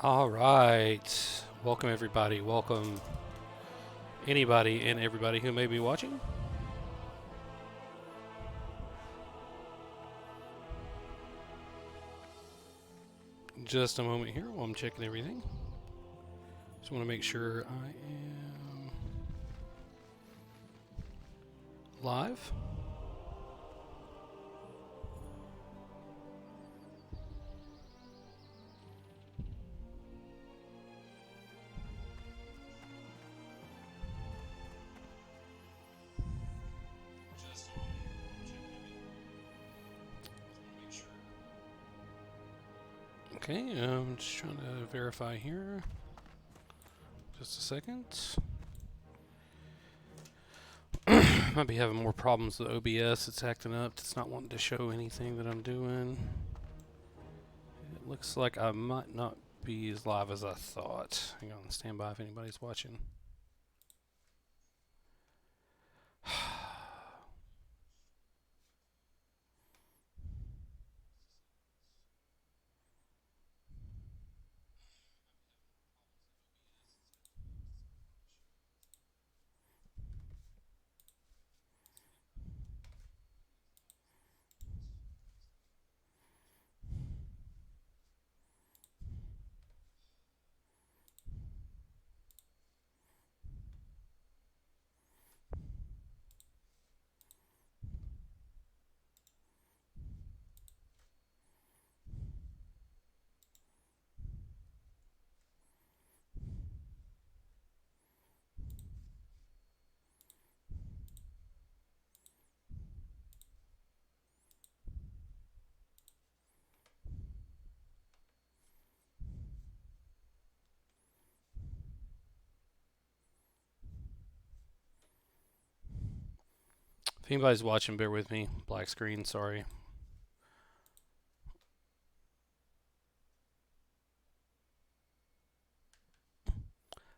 All right. Welcome, everybody. Welcome, anybody and everybody who may be watching. Just a moment here while I'm checking everything. Just want to make sure I am live. Okay, I'm just trying to verify here. Just a second. Might be having more problems with OBS. It's acting up. It's not wanting to show anything that I'm doing. It looks like I might not be as live as I thought. Hang on, stand by if anybody's watching. If anybody's watching, bear with me. Black screen, sorry.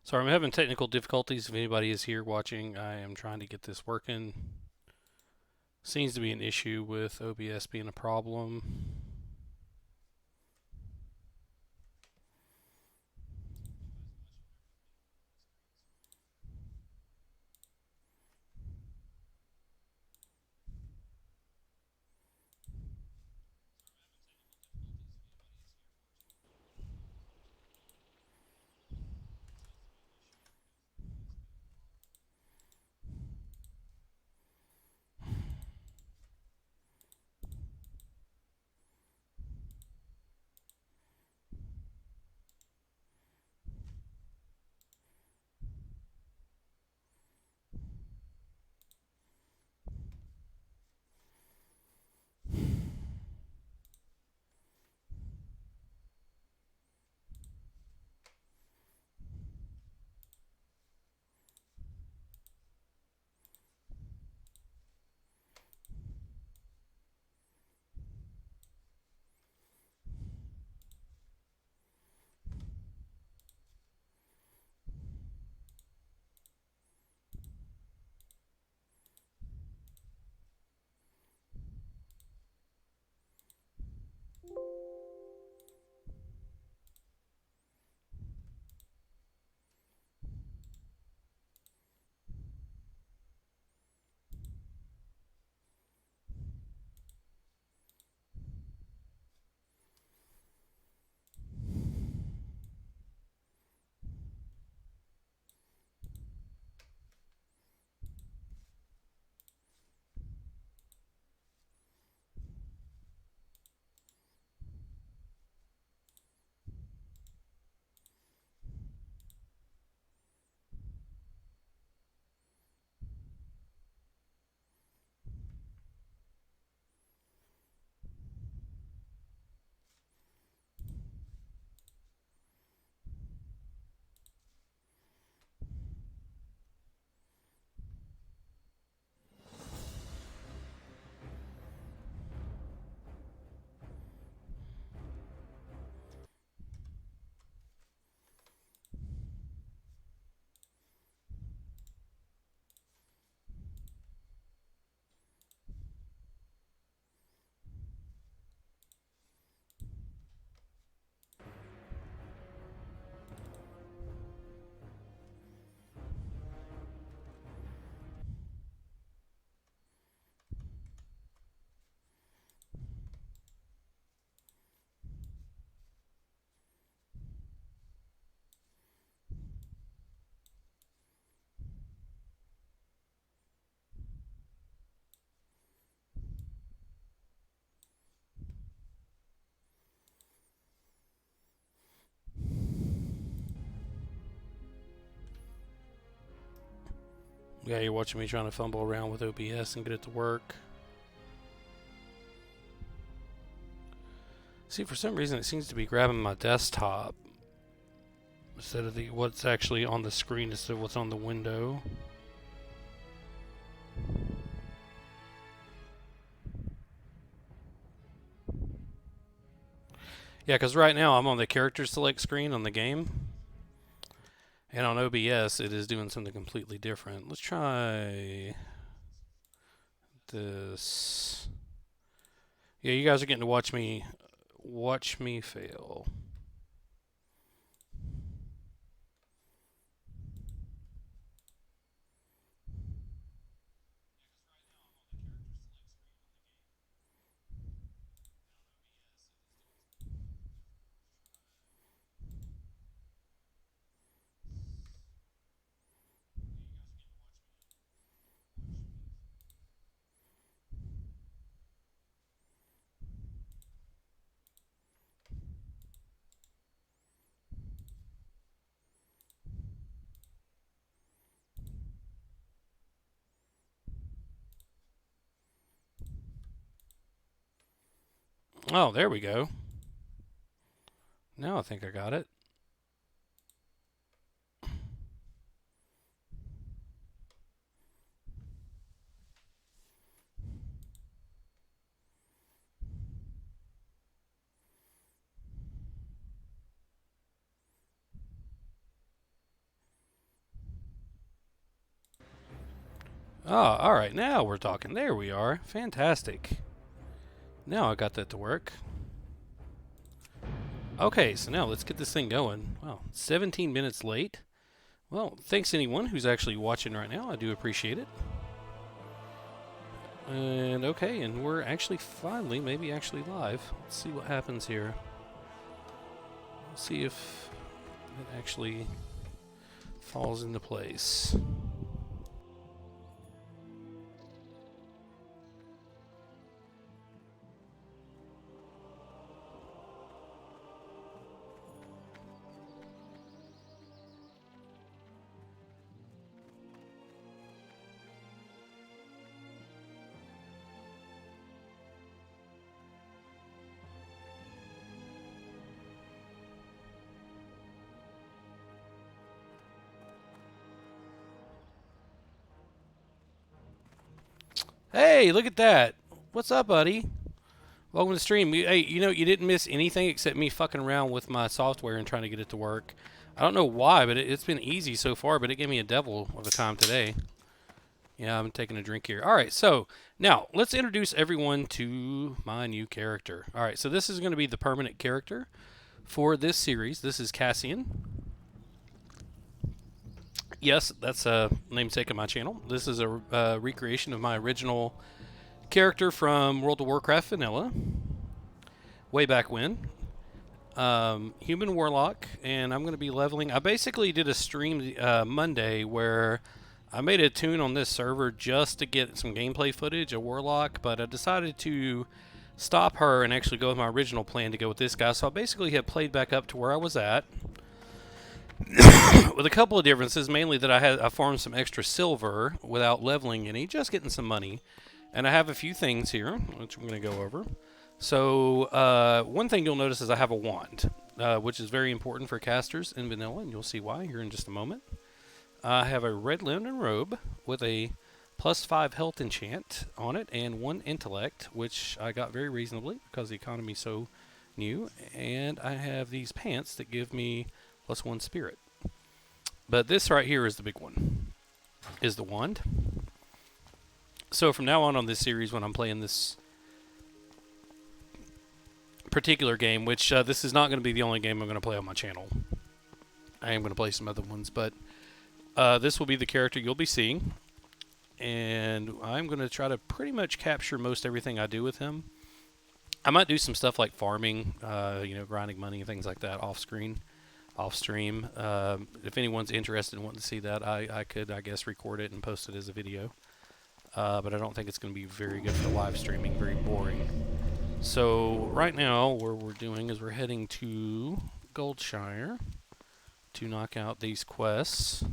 Sorry, I'm having technical difficulties. If anybody is here watching, I am trying to get this working. Seems to be an issue with OBS being a problem. Yeah, you're watching me trying to fumble around with OBS and get it to work. See, for some reason it seems to be grabbing my desktop instead of what's actually on the screen instead of what's on the window. Yeah, because right now I'm on the character select screen on the game. And on OBS it is doing something completely different. Let's try this. Yeah, you guys are getting to watch me fail. Oh, there we go. Now I think I got it. Oh, alright, now we're talking. There we are. Fantastic. Now I got that to work. Okay, so now let's get this thing going. Wow, 17 minutes late. Well, thanks anyone who's actually watching right now. I do appreciate it. And okay, and we're actually finally, maybe actually live. Let's see what happens here. Let's see if it actually falls into place. Hey, look at that. What's up, buddy? Welcome to the stream. Hey, you know, you didn't miss anything except me fucking around with my software and trying to get it to work. I don't know why, but it's been easy so far, but it gave me a devil of a time today. Yeah, I'm taking a drink here. All right, so now let's introduce everyone to my new character. All right, so this is going to be the permanent character for this series. This is Cassian. Yes, that's a namesake of my channel. This is a recreation of my original character from World of Warcraft Vanilla, way back when. Human Warlock, and I'm going to be leveling. I basically did a stream Monday where I made a tune on this server just to get some gameplay footage of Warlock, but I decided to stop her and actually go with my original plan to go with this guy. So I basically have played back up to where I was at. With a couple of differences, mainly that I farmed some extra silver without leveling any, just getting some money. And I have a few things here, which I'm going to go over. So, one thing you'll notice is I have a wand, which is very important for casters in vanilla, and you'll see why here in just a moment. I have a red linen robe with a +5 health enchant on it and 1 intellect, which I got very reasonably because the economy's so new. And I have these pants that give me +1 spirit. But this right here is the big one, is the wand. So from now on this series, when I'm playing this particular game, which this is not going to be the only game I'm going to play on my channel. I am going to play some other ones, but this will be the character you'll be seeing. And I'm going to try to pretty much capture most everything I do with him. I might do some stuff like farming, you know, grinding money and things like that off screen. Off stream. If anyone's interested in wanting to see that, I could, I guess, record it and post it as a video. But I don't think it's going to be very good for live streaming, very boring. So right now, what we're doing is we're heading to Goldshire to knock out these quests.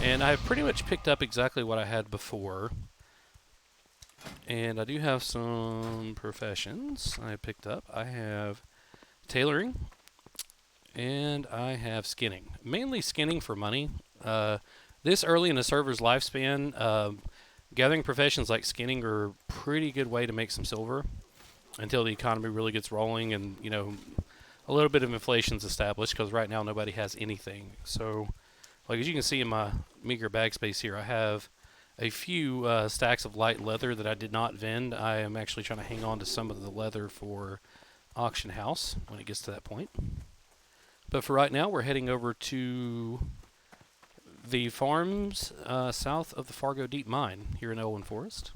And I've pretty much picked up exactly what I had before. And I do have some professions I picked up. I have tailoring, and I have skinning. Mainly skinning for money. This early in the server's lifespan, gathering professions like skinning are a pretty good way to make some silver until the economy really gets rolling and, you know, a little bit of inflation's established, because right now nobody has anything. So, like as you can see in my meager bag space here, I have a few stacks of light leather that I did not vend. I am actually trying to hang on to some of the leather for auction house when it gets to that point. But for right now, we're heading over to the farms south of the Fargo Deep Mine here in Elwyn Forest.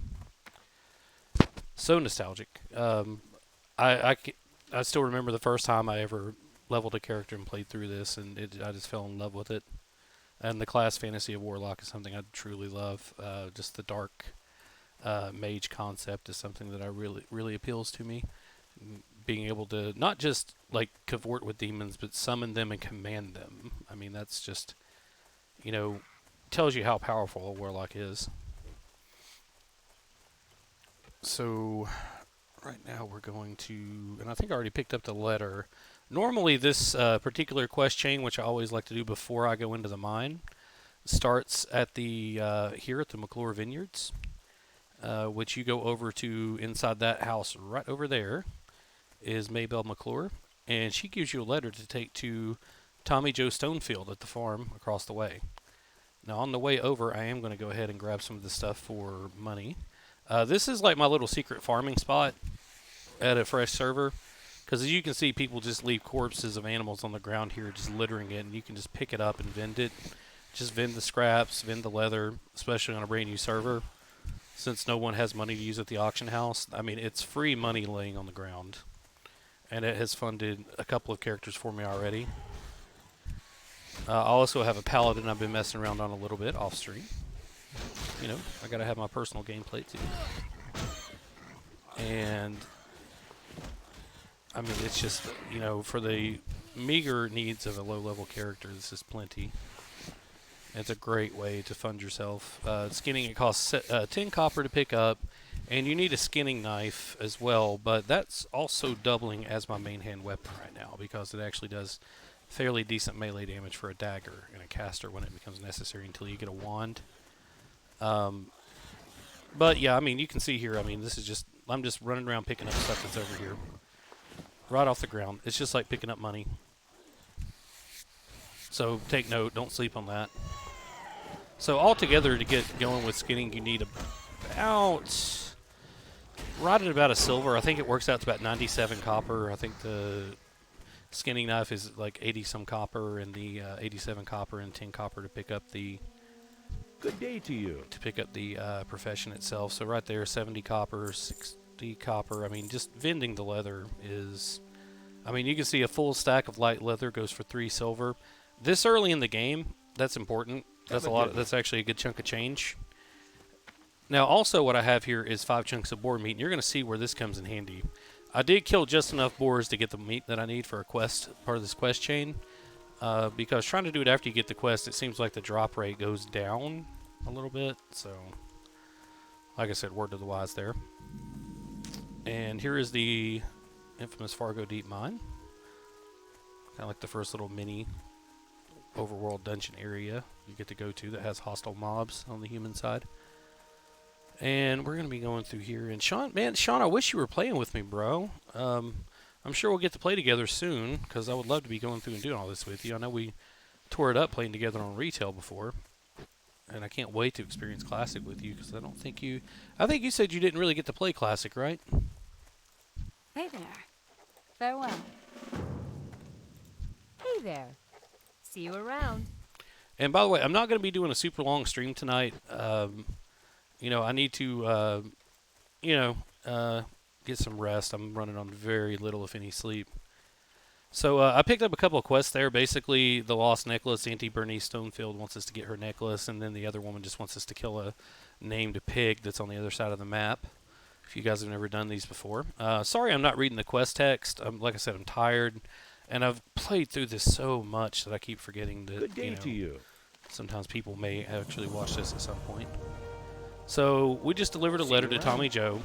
So nostalgic. I still remember the first time I ever leveled a character and played through this, and I just fell in love with it. And the class fantasy of Warlock is something I truly love. Just the dark mage concept is something that I really appeals to me. Being able to not just like cavort with demons, but summon them and command them. I mean, that's just, you know, tells you how powerful a Warlock is. So right now we're going to, and I think I already picked up the letter. Normally this particular quest chain, which I always like to do before I go into the mine, starts at the here at the McClure Vineyards, which you go over to inside that house right over there is Maybelle McClure, and she gives you a letter to take to Tommy Joe Stonefield at the farm across the way. Now on the way over, I am going to go ahead and grab some of the stuff for money. This is like my little secret farming spot at a fresh server, because as you can see, people just leave corpses of animals on the ground here, just littering it, and you can just pick it up and vend it. Just vend the scraps, vend the leather, especially on a brand new server, since no one has money to use at the auction house. I mean, it's free money laying on the ground, and it has funded a couple of characters for me already. I also have a paladin I've been messing around on a little bit off stream. You know, I gotta have my personal gameplay too. And I mean, it's just, you know, for the meager needs of a low-level character, this is plenty. It's a great way to fund yourself. Skinning, it costs 10 copper to pick up, and you need a skinning knife as well, but that's also doubling as my main hand weapon right now, because it actually does fairly decent melee damage for a dagger and a caster when it becomes necessary until you get a wand. But yeah, I mean, you can see here, I mean, this is just, I'm just running around picking up stuff that's over here. Right off the ground. It's just like picking up money. So take note, don't sleep on that. So altogether, to get going with skinning, you need about, right at about a silver. I think it works out to about 97 copper. I think the skinning knife is like 80 some copper, and the 87 copper and 10 copper to pick up the Good day to you. To pick up the profession itself. So right there, 70 copper, 60 copper. I mean, just vending the leather is, I mean, you can see a full stack of light leather goes for 3 silver. This early in the game, that's important. That's a lot. That's actually a good chunk of change. Now, also what I have here is 5 chunks of boar meat, and you're going to see where this comes in handy. I did kill just enough boars to get the meat that I need for a quest, part of this quest chain. Because trying to do it after you get the quest, it seems like the drop rate goes down a little bit. So, like I said, word to the wise there. And here is the infamous Fargo Deep Mine. Kind of like the first little mini overworld dungeon area you get to go to that has hostile mobs on the human side. And we're going to be going through here. And Sean, man, Sean, I wish you were playing with me, bro. I'm sure we'll get to play together soon, because I would love to be going through and doing all this with you. I know we tore it up playing together on retail before, and I can't wait to experience Classic with you, because I think you said you didn't really get to play Classic, right? Hey there. Farewell. Hey there. See you around. And by the way, I'm not going to be doing a super long stream tonight. You know, I need to, get some rest. I'm running on very little, if any, sleep. So I picked up a couple of quests there. Basically, the Lost Necklace, Auntie Bernice Stonefield wants us to get her necklace, and then the other woman just wants us to kill a named pig that's on the other side of the map. If you guys have never done these before. Sorry I'm not reading the quest text. Like I said, I'm tired, and I've played through this so much that I keep forgetting to, Good day to you. Sometimes people may actually watch this at some point. So we just delivered a See letter you to Tommy Joe.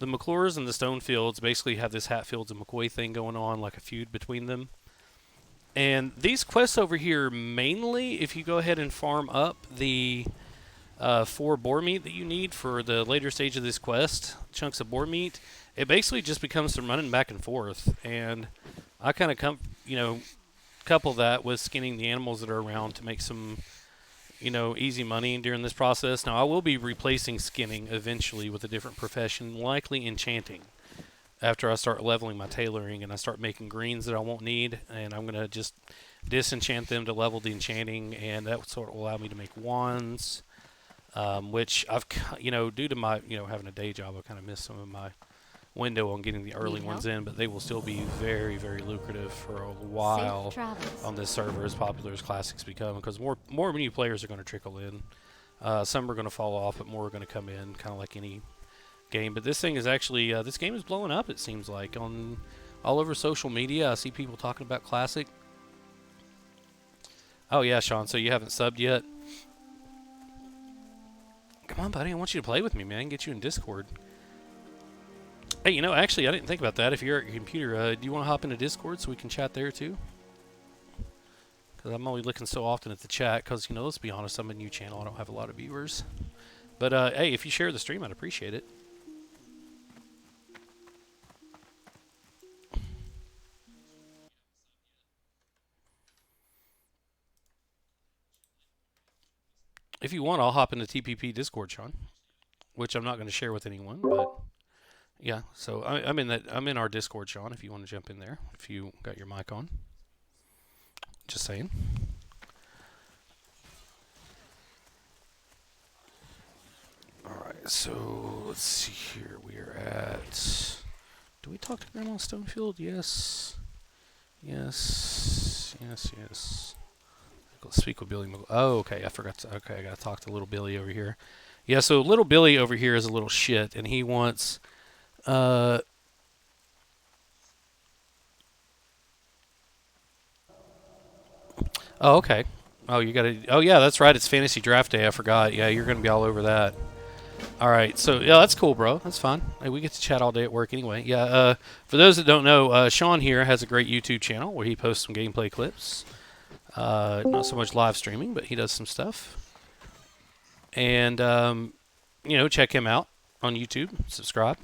The McClures and the Stonefields basically have this Hatfields and McCoy thing going on, like a feud between them. And these quests over here, mainly, if you go ahead and farm up the 4 boar meat that you need for the later stage of this quest, chunks of boar meat, it basically just becomes some running back and forth. And I kind of couple that with skinning the animals that are around to make some easy money during this process. Now, I will be replacing skinning eventually with a different profession, likely enchanting, after I start leveling my tailoring and I start making greens that I won't need, and I'm going to just disenchant them to level the enchanting, and that sort of allow me to make wands, which I've, due to my, having a day job, I kind of missed some of my window on getting the early ones in, but they will still be very, very lucrative for a while on this server, as popular as classics become, because more new players are going to trickle in. Some are going to fall off, but more are going to come in, kind of like any game. But this thing is actually this game is blowing up, it seems like, on all over social media. I see people talking about classic. Oh yeah, Sean, so you haven't subbed yet? Come on, buddy, I want you to play with me, man. I can get you in Discord. Hey, actually, I didn't think about that. If you're at your computer, do you want to hop into Discord so we can chat there too? Because I'm only looking so often at the chat because, let's be honest, I'm a new channel. I don't have a lot of viewers. But, hey, if you share the stream, I'd appreciate it. If you want, I'll hop into TPP Discord, Sean, which I'm not going to share with anyone, but yeah. So I'm in our Discord, Sean. If you want to jump in there, if you got your mic on, just saying. All right. So let's see here. We are at. Do we talk to Grandma Stonefield? Yes. Yes. Yes. Yes. Let's speak with Billy. Oh, okay. I forgot to. Okay, I gotta talk to little Billy over here. Yeah. So little Billy over here is a little shit, and he wants. Oh, okay. Oh, you gotta. Oh, yeah. That's right. It's Fantasy Draft Day. I forgot. Yeah, you're gonna be all over that. All right. So yeah, that's cool, bro. That's fine. Hey, we get to chat all day at work anyway. Yeah. For those that don't know, Sean here has a great YouTube channel where he posts some gameplay clips. Not so much live streaming, but he does some stuff. And, check him out on YouTube. Subscribe.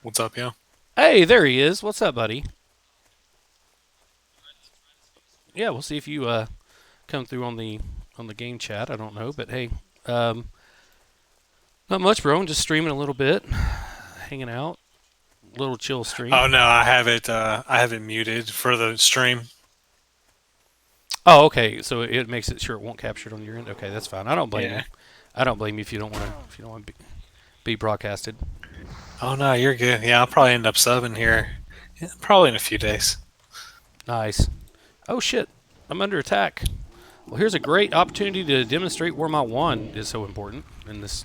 What's up, yo? Hey, there he is. What's up, buddy? Yeah, we'll see if you come through on the game chat. I don't know, but hey, not much, bro. I'm just streaming a little bit, hanging out, little chill stream. Oh no, I have it muted for the stream. Oh, okay. So it makes it sure it won't capture it on your end. Okay, that's fine. I don't blame you. I don't blame you if you don't want to be broadcasted. Oh no, you're good. Yeah, I'll probably end up subbing here, probably in a few days. Nice. Oh shit, I'm under attack. Well, here's a great opportunity to demonstrate where my wand is so important in this.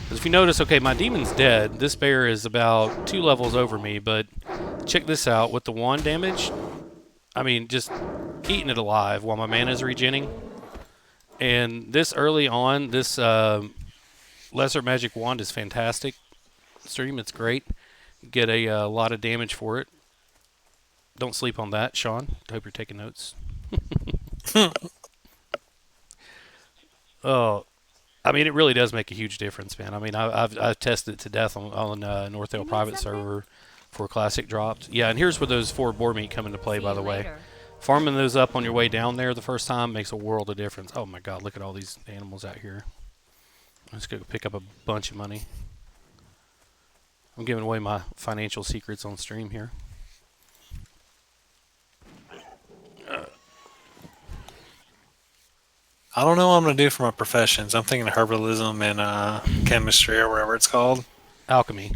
Because if you notice, okay, my demon's dead. This bear is about 2 levels over me, but check this out. With the wand damage, I mean, just eating it alive while my mana's regenning. And this early on, this lesser magic wand is fantastic. Stream, it's great. Get a lot of damage for it. Don't sleep on that, Sean. I hope you're taking notes. Oh, I mean, it really does make a huge difference, man. I mean, I've tested it to death on Northdale private server for classic dropped. Yeah, and here's where those 4 boar meat come into play, by the way. Farming those up on your way down there the first time makes a world of difference. Oh my God, look at all these animals out here. Let's go pick up a bunch of money. I'm giving away my financial secrets on stream here. I don't know what I'm gonna do for my professions. I'm thinking herbalism and chemistry or whatever it's called. Alchemy.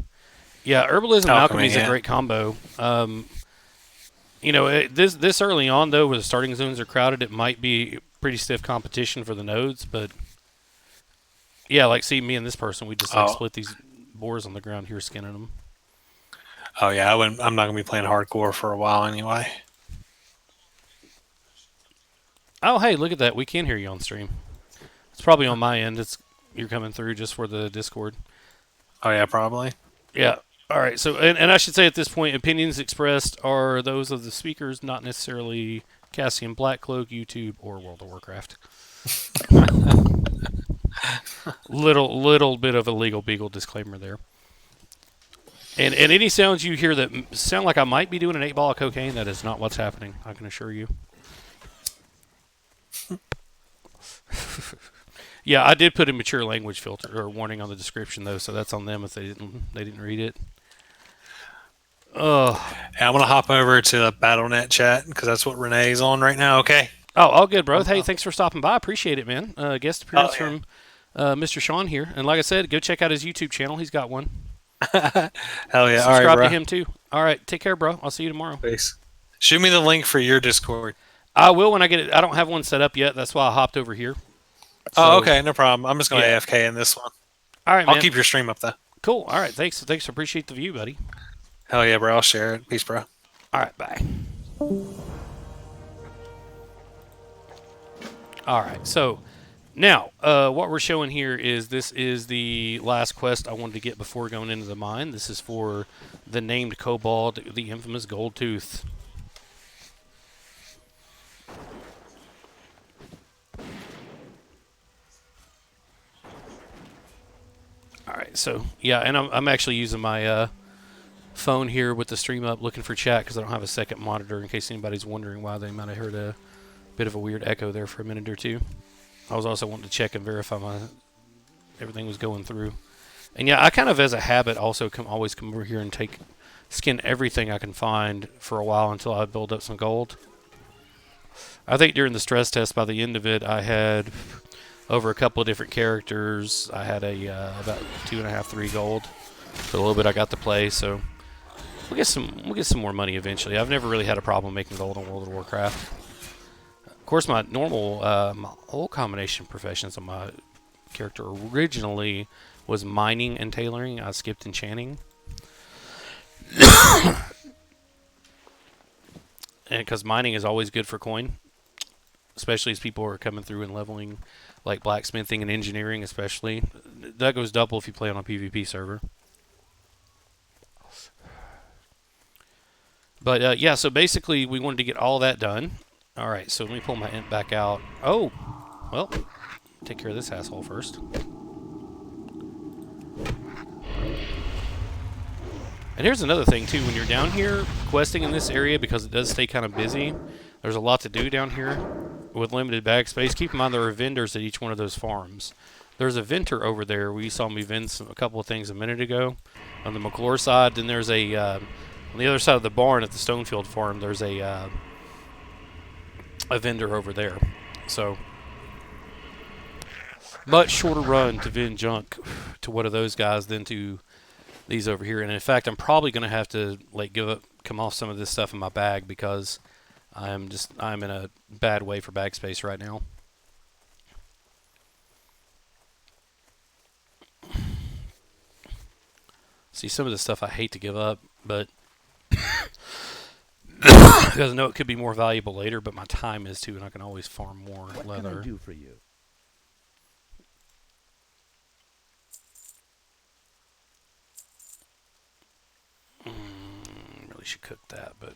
Yeah, herbalism and alchemy is a great combo. This early on, though, where the starting zones are crowded, it might be pretty stiff competition for the nodes, but yeah, like, see, me and this person, we just split these boars on the ground here, skinning them. Oh yeah, I'm not gonna be playing hardcore for a while anyway. Oh, hey, look at that. We can hear you on stream. It's probably on my end. You're coming through just for the Discord. Oh yeah, probably. Yeah. All right. So, and I should say at this point, opinions expressed are those of the speakers, not necessarily Cassian Blackcloak, YouTube, or World of Warcraft. little bit of a legal beagle disclaimer there. And any sounds you hear that sound like I might be doing an 8 ball of cocaine, that is not what's happening. I can assure you. Yeah, I did put a mature language filter or warning on the description though, so that's on them if they didn't read it. Hey, I'm gonna hop over to the BattleNet chat because that's what Renee's on right now. Okay. Oh, all good, bro. Hey, thanks for stopping by. Appreciate it, man. Guest appearance yeah. from Mr. Sean here, and like I said, go check out his YouTube channel. He's got one. Hell yeah! All right, Subscribe bro. to him too. All right, take care, bro. I'll see you tomorrow. Peace. Shoot me the link for your Discord. I will when I get it. I don't have one set up yet. That's why I hopped over here. Oh, okay, no problem. I'm just gonna Yeah. AFK in this one. All right, man. I'll keep your stream up though. Cool. All right, thanks. Thanks. Appreciate the view, buddy. Hell yeah, bro. I'll share it. Peace, bro. All right, bye. All right, so now what we're showing here is this is the last quest I wanted to get before going into the mine. This is for the named kobold, the infamous Gold Tooth. All right, so yeah, and I'm actually using my phone here with the stream up, looking for chat because I don't have a second monitor in case anybody's wondering why they might have heard a bit of a weird echo there for a minute or two. I was also wanting to check and verify everything was going through. And yeah, I kind of, as a habit, also always come over here and skin everything I can find for a while until I build up some gold. I think during the stress test, by the end of it, I had over a couple of different characters. I had about 2.5, 3 gold. For a little bit, I got to play, so we'll get some more money eventually. I've never really had a problem making gold in World of Warcraft. Of course, my normal, my whole combination of professions on my character originally was mining and tailoring. I skipped enchanting. And because mining is always good for coin, especially as people are coming through and leveling, like blacksmithing and engineering especially. That goes double if you play on a PvP server. But yeah, so basically we wanted to get all that done. All right, so let me pull my int back out. Oh, well, take care of this asshole first. And here's another thing too, when you're down here questing in this area, because it does stay kind of busy, there's a lot to do down here with limited bag space. Keep in mind there are vendors at each one of those farms. There's a venter over there. We saw me vend a couple of things a minute ago on the McClure side. Then there's a, on the other side of the barn at the Stonefield farm, there's a vendor over there. So much shorter run to vend junk to one of those guys than to these over here. And in fact, I'm probably going to have to like come off some of this stuff in my bag because I'm in a bad way for bag space right now. See, some of this stuff I hate to give up, but because I know it could be more valuable later, but my time is too, and I can always farm more leather. What can I do for you? Really should cook that, but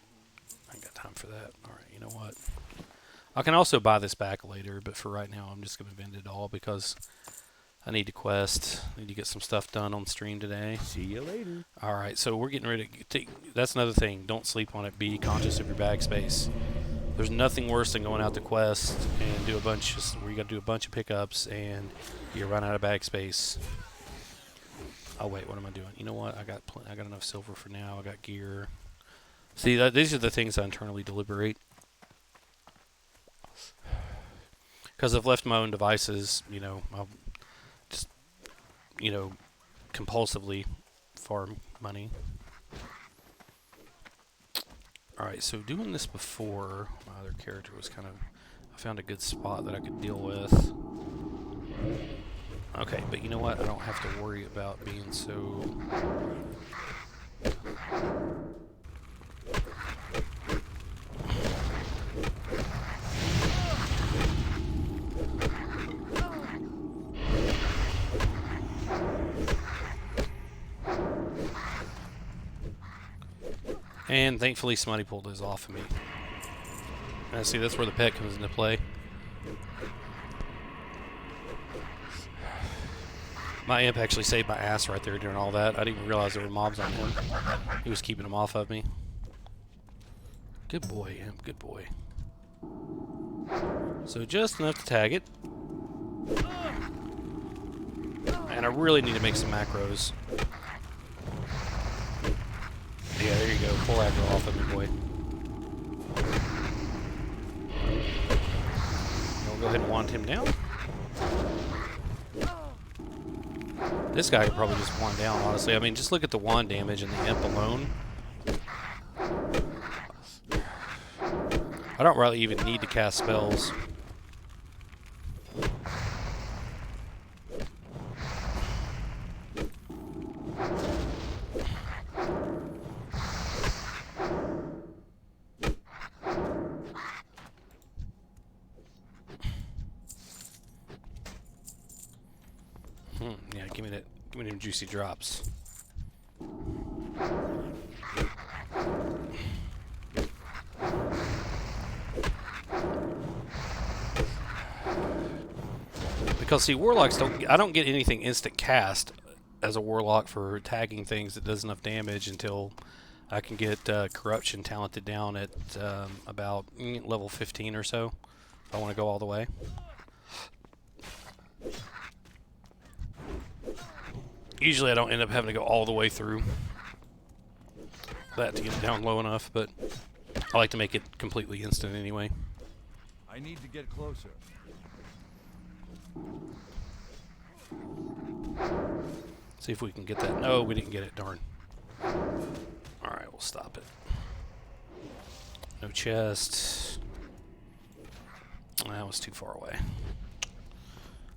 I ain't got time for that. All right, you know what? I can also buy this back later, but for right now, I'm just going to vend it all because I need to quest. I need to get some stuff done on stream today. See you later. All right, so we're getting ready to that's another thing. Don't sleep on it. Be conscious of your bag space. There's nothing worse than going out to quest and do where you got to do a bunch of pickups and you run out of bag space. Oh wait, what am I doing? You know what? I got enough silver for now. I got gear. See, these are the things I internally deliberate. Because I've left my own devices, you know, I'll just, you know, compulsively farm money. Alright, so doing this before, my other character was kind of, I found a good spot that I could deal with. Okay, but you know what? I don't have to worry about being so... And thankfully somebody pulled those off of me. And see, that's where the pet comes into play. My imp actually saved my ass right there during all that. I didn't even realize there were mobs on him. He was keeping them off of me. Good boy, imp. Good boy. So just enough to tag it. And I really need to make some macros. Yeah, there you go. Full aggro off of me, boy. We'll go ahead and wand him down. This guy could probably just wand down, honestly. I mean, just look at the wand damage and the imp alone. I don't really even need to cast spells. Yeah, give me them juicy drops. Because see, warlocks I don't get anything instant cast as a warlock for tagging things that does enough damage until I can get corruption talented down at about level 15 or so. If I want to go all the way. Usually I don't end up having to go all the way through that to get it down low enough, but I like to make it completely instant anyway. I need to get closer. See if we can get that. No, we didn't get it, darn. Alright, we'll stop it. No chest. That was too far away.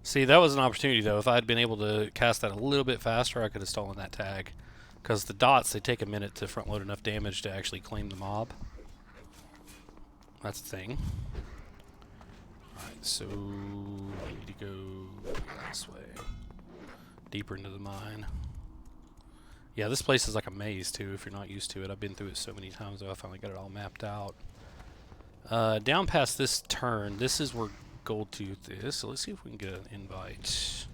See, that was an opportunity, though. If I had been able to cast that a little bit faster, I could have stolen that tag. Because the dots, they take a minute to front load enough damage to actually claim the mob. That's the thing. Alright, so we need to go this way. Deeper into the mine. Yeah, this place is like a maze, too, if you're not used to it. I've been through it so many times, though. I finally got it all mapped out. Down past this turn, this is where Gold Tooth is, so let's see if we can get an invite.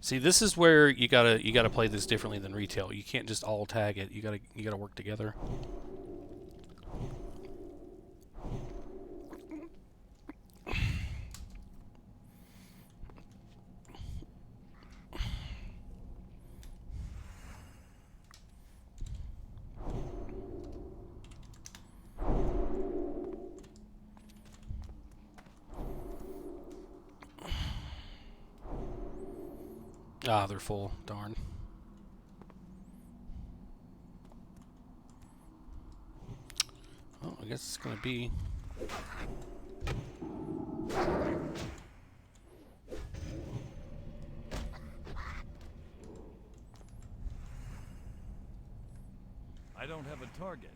See, this is where you gotta play this differently than retail. You can't just all tag it. You gotta work together. Ah, they're full. Darn. Oh, I guess it's gonna be. I don't have a target.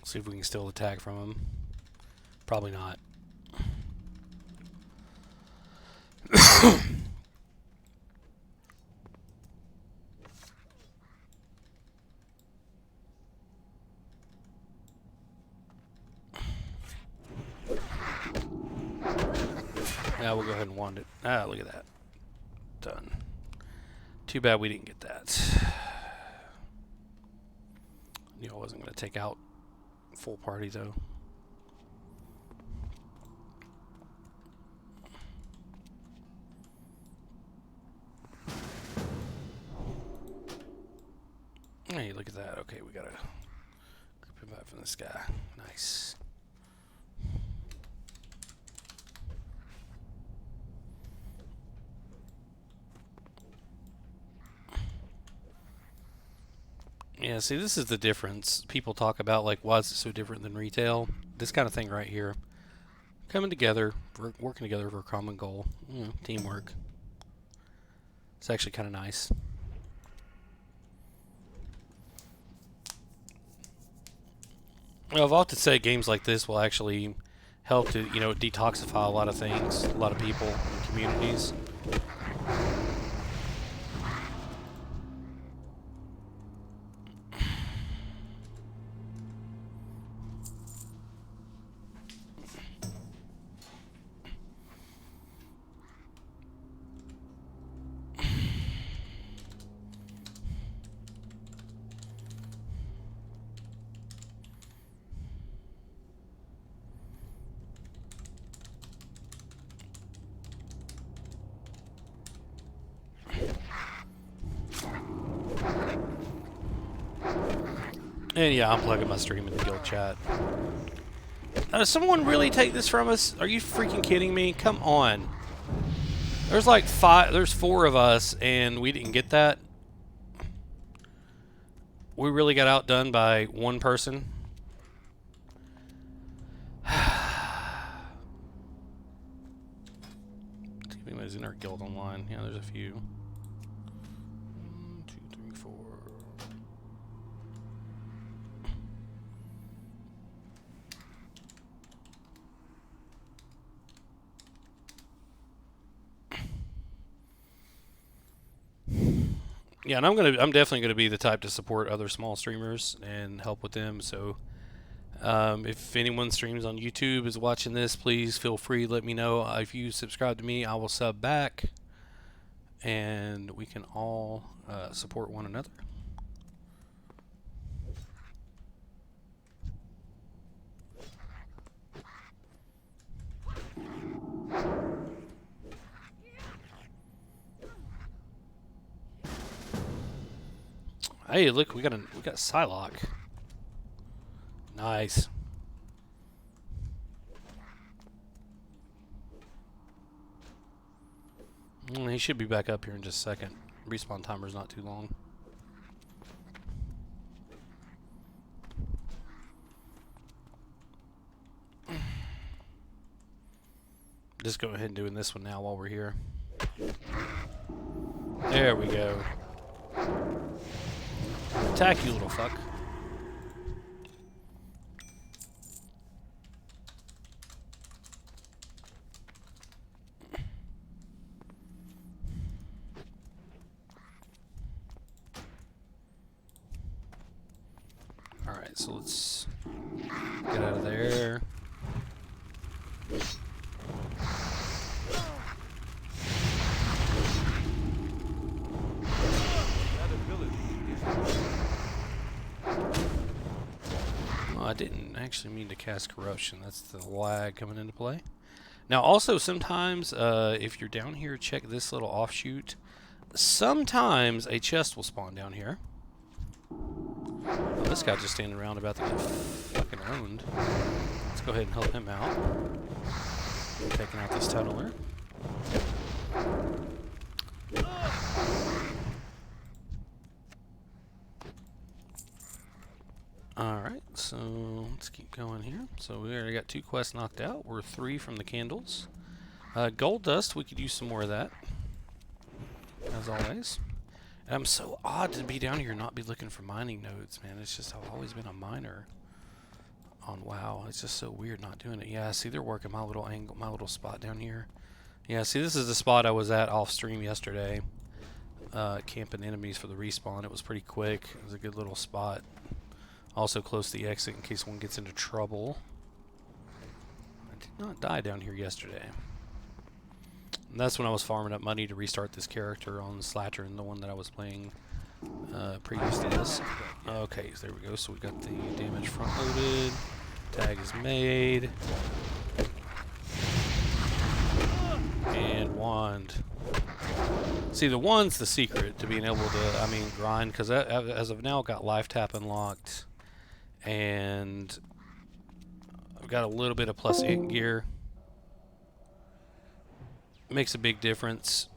See if we can steal the tag from him. Probably not. Yeah, we'll go ahead and wand it. Ah, look at that. Done. Too bad we didn't get that. Knew I wasn't going to take out full party, though. Hey, look at that. Okay, we got to grip him back from this guy. Nice. Yeah, see, this is the difference. People talk about, like, why is it so different than retail? This kind of thing right here. Coming together, working together for a common goal. You know, teamwork. It's actually kind of nice. Well, I've often said games like this will actually help to, you know, detoxify a lot of things, a lot of people and communities. And yeah, I'm plugging my stream in the guild chat. Does someone really take this from us? Are you freaking kidding me? Come on. There's like there's 4 of us, and we didn't get that. We really got outdone by 1 person. See if anybody's in our guild online. Yeah, there's a few. 1, 2, 3, 4. Yeah, and I'm definitely gonna be the type to support other small streamers and help with them. So, if anyone streams on YouTube is watching this, please feel free to let me know. If you subscribe to me, I will sub back, and we can all support one another. Hey, look, we got Psylocke. Nice. He should be back up here in just a second. Respawn timer's not too long. Just go ahead and doing this one now while we're here. There we go. Attack, you little fuck. Alright, so let's get out of there. I didn't actually mean to cast Corruption. That's the lag coming into play. Now, also, sometimes, if you're down here, check this little offshoot. Sometimes a chest will spawn down here. Oh, this guy just standing around about to get fucking owned. Let's go ahead and help him out. Taking out this tunneler. Alright, so let's keep going here. So we already got 2 quests knocked out. We're 3 from the candles. Gold dust, we could use some more of that. As always. And I'm so odd to be down here and not be looking for mining nodes, man. It's just, I've always been a miner on WoW. It's just so weird not doing it. Yeah, see, they're working my little angle, my little spot down here. Yeah, see, this is the spot I was at off stream yesterday. Camping enemies for the respawn. It was pretty quick. It was a good little spot. Also close to the exit in case one gets into trouble. I did not die down here yesterday. And that's when I was farming up money to restart this character on Slattern, the one that I was playing previous to this. Okay, so there we go. So we got the damage front loaded. Tag is made. And wand. See, the wand's the secret to being able to, grind, because as of now, I've got life tap unlocked. And I've got a little bit of plus int gear. It makes a big difference.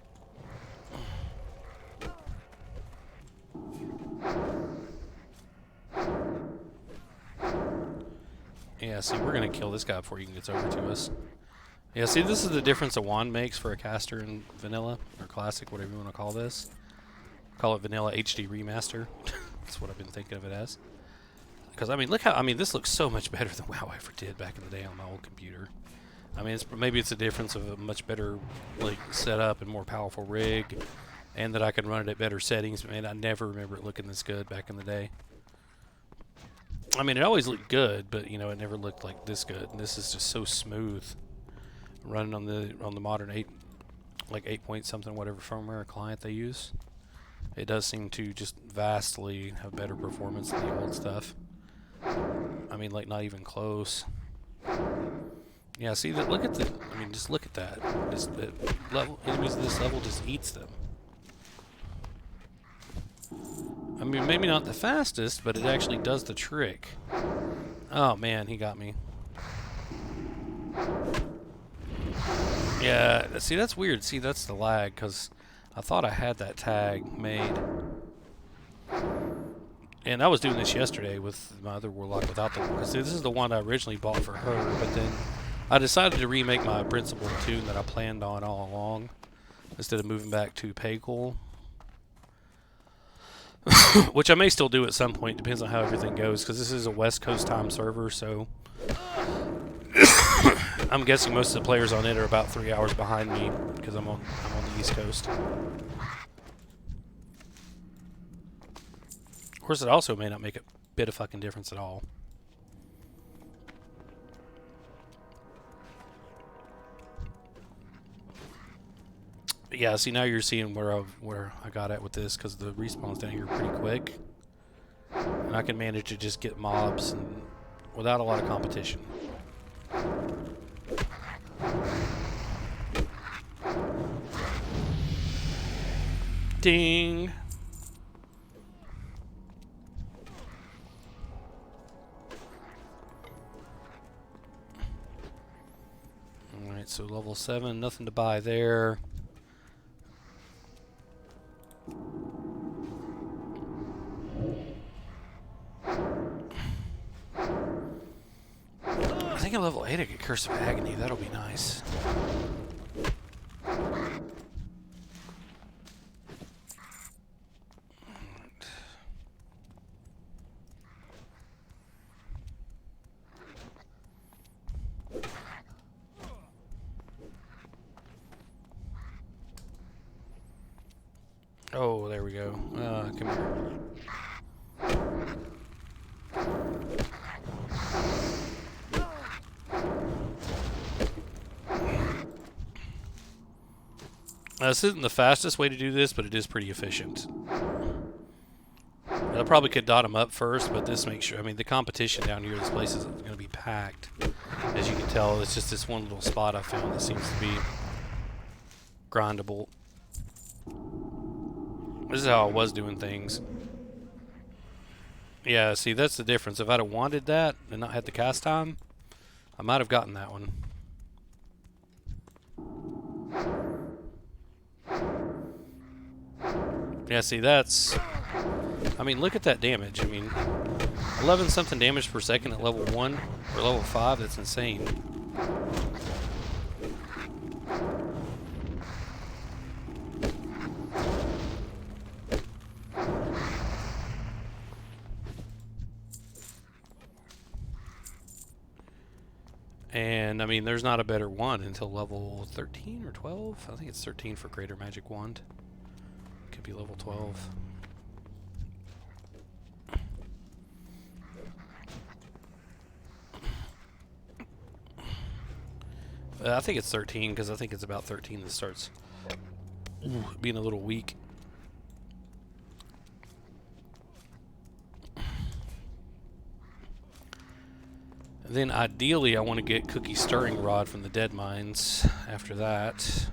Yeah, see, we're going to kill this guy before he gets over to us. Yeah, see, this is the difference a wand makes for a caster in vanilla, or classic, whatever you want to call this. Call it vanilla HD remaster. That's what I've been thinking of it as. Because I mean, look how this looks so much better than WoW ever did back in the day on my old computer. I mean, maybe it's a difference of a much better like setup and more powerful rig, and that I can run it at better settings. But man, I never remember it looking this good back in the day. I mean, it always looked good, but you know, it never looked like this good. And this is just so smooth, running on the modern 8 point something whatever firmware client they use. It does seem to just vastly have better performance than the old stuff. I mean, like not even close. Yeah, see that? Look at the. I mean, just look at that. Just level enemies of this level just eats them. I mean, maybe not the fastest, but it actually does the trick. Oh man, he got me. Yeah, see that's weird. See, that's the lag because I thought I had that tag made. And I was doing this yesterday with my other Warlock without the... Because this is the one I originally bought for her, but then I decided to remake my principal tune that I planned on all along, instead of moving back to Paycool. Which I may still do at some point, depends on how everything goes, because this is a West Coast time server, so... I'm guessing most of the players on it are about 3 hours behind me, because I'm on the East Coast. Of course, it also may not make a bit of fucking difference at all. But yeah, see now you're seeing where I got at with this, because the respawns down here are pretty quick, and I can manage to just get mobs and without a lot of competition. Ding. Alright, so level 7, nothing to buy there. I think at level 8 I get Curse of Agony, that'll be nice. Oh, there we go. Come here. This isn't the fastest way to do this, but it is pretty efficient. I probably could dot them up first, but this makes sure... I mean, the competition down here, this place is going to be packed. As you can tell, it's just this one little spot I found that seems to be grindable. This is how I was doing things. Yeah, see, that's the difference. If I'd have wanted that and not had the cast time, I might have gotten that one. Yeah, see, that's... I mean, look at that damage. I mean, 11 something damage per second at level 1 or level 5, that's insane. And, I mean, there's not a better one until level 13 or 12. I think it's 13 for Greater Magic Wand. Could be level 12. I think it's 13, because I think it's about 13 that starts being a little weak. Then ideally I want to get Cookie Stirring Rod from the Dead Mines after that.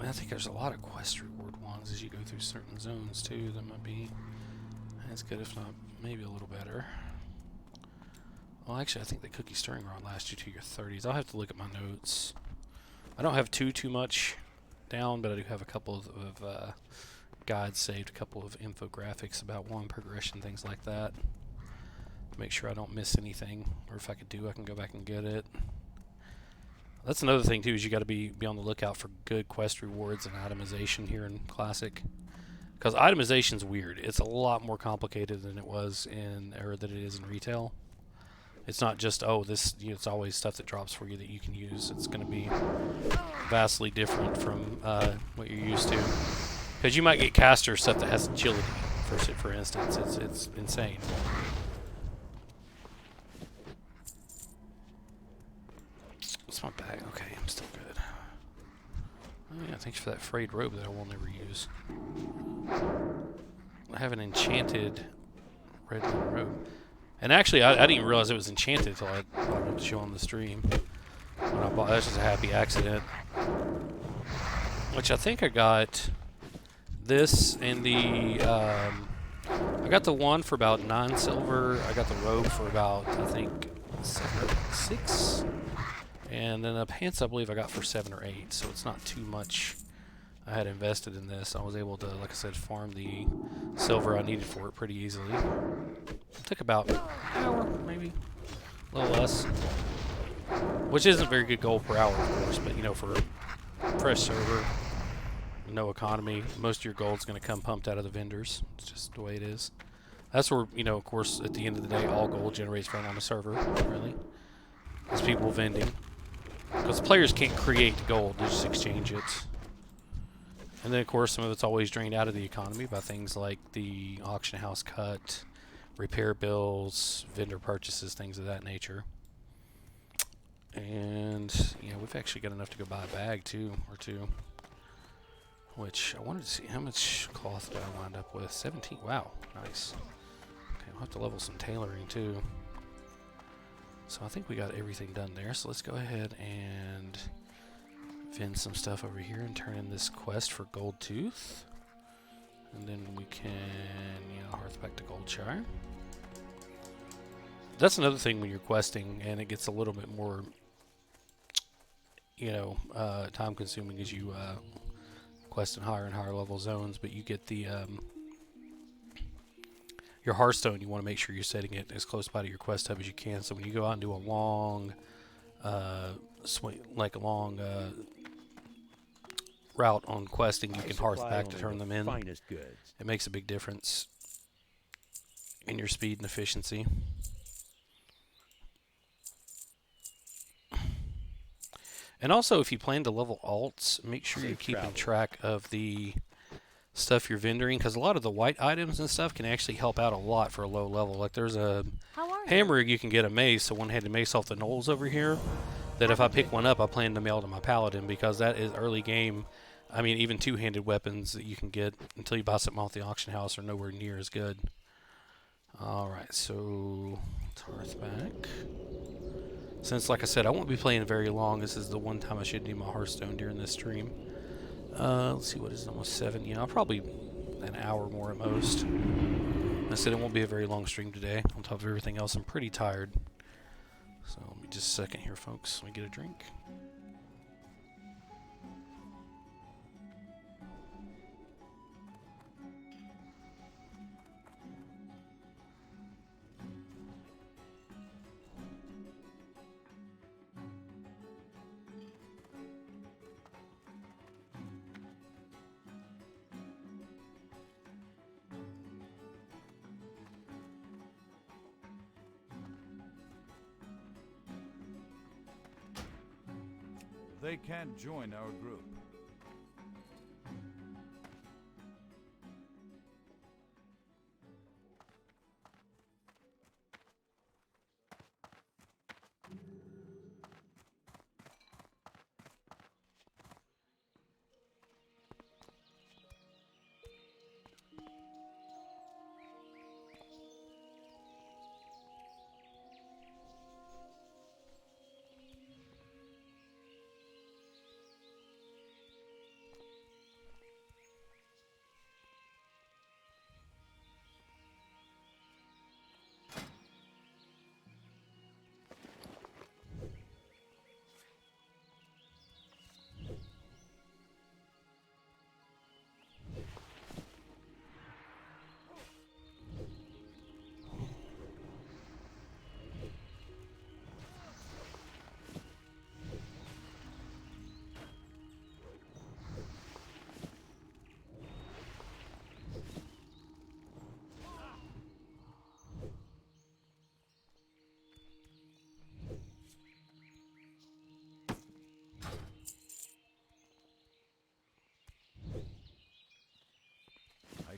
I think there's a lot of quest reward ones as you go through certain zones too. That might be as good, if not maybe a little better. Well, actually, I think the Cookie Stirring Rod lasts you to your 30s. I'll have to look at my notes. I don't have too much down, but I do have a couple of guides saved, a couple of infographics about wand progression, things like that. Make sure I don't miss anything, or if I could do, I can go back and get it. That's another thing too, is you got to be on the lookout for good quest rewards and itemization here in Classic, Because itemization's weird. It's a lot more complicated than it was in, or than it is in retail. It's not just, oh, this, you know, it's always stuff that drops for you that you can use. It's going to be vastly different from what you're used to. Because you might get caster stuff that has agility, for instance. It's insane. What's my bag? Okay, I'm still good. Oh yeah, thanks for that frayed robe that I will never use. I have an enchanted red robe. And actually, I didn't even realize it was enchanted until I brought it to show on the stream. When I bought, that's just a happy accident. Which I think I got this and the, I got the one for about 9 silver. I got the robe for about, I think, 7 or 6. And then the pants I believe I got for 7 or 8. So it's not too much I had invested in this. I was able to, like I said, farm the silver I needed for it pretty easily. It took about an hour, maybe. A little less. Which isn't very good gold per hour, of course, but, you know, for a fresh server, no economy, most of your gold's going to come pumped out of the vendors. It's just the way it is. That's where, you know, of course, at the end of the day, all gold generates from on a server, really. It's people vending. Because players can't create gold, they just exchange it. And then, of course, some of it's always drained out of the economy by things like the auction house cut, repair bills, vendor purchases, things of that nature. And, you know, we've actually got enough to go buy a bag, too, or two. Which, I wanted to see how much cloth did I wind up with. 17, wow, nice. Okay, we'll have to level some tailoring, too. So I think we got everything done there. So let's go ahead and vend some stuff over here and turn in this quest for Gold Tooth. And then we can, you know, hearth back to Goldshire. That's another thing when you're questing, and it gets a little bit more, you know, time consuming as you quest in higher and higher level zones, but you get the your Hearthstone, you want to make sure you're setting it as close by to your quest hub as you can, so when you go out and do a long route on questing, you can hearth back to turn them in. It makes a big difference in your speed and efficiency. And also, if you plan to level alts, make sure you're keeping track of the stuff you're vendoring, because a lot of the white items and stuff can actually help out a lot for a low level. Like there's a hammer you can get a mace, a one-handed mace off the knolls over here, that if I pick one up, I plan to mail to my paladin, because that is early game. I mean, even two-handed weapons that you can get until you buy something off the auction house are nowhere near as good. Alright, so let's hearth back. Since, like I said, I won't be playing very long, this is the one time I should do my Hearthstone during this stream. Let's see, what is it, almost 7? You know, probably an hour more at most. I said it won't be a very long stream today. On top of everything else, I'm pretty tired. So, let me just a second here, folks. Let me get a drink. They can't join our group.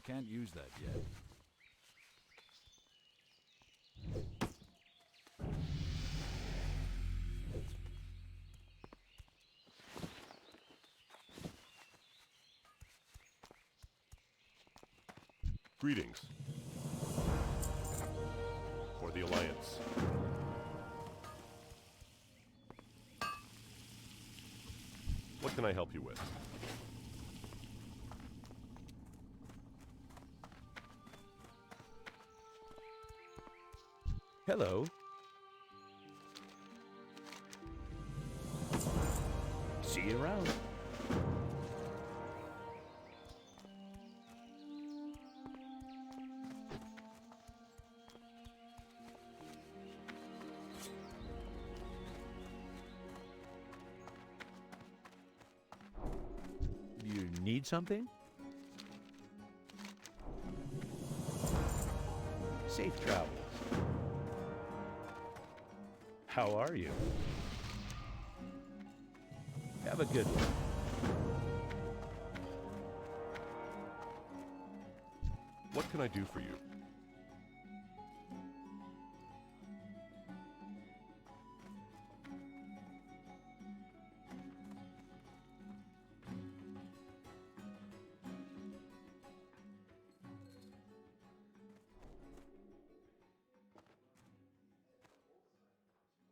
can't use that yet. Greetings. For the Alliance. What can I help you with? Hello. See you around. You need something? Safe travels. How are you? Have a good one. What can I do for you?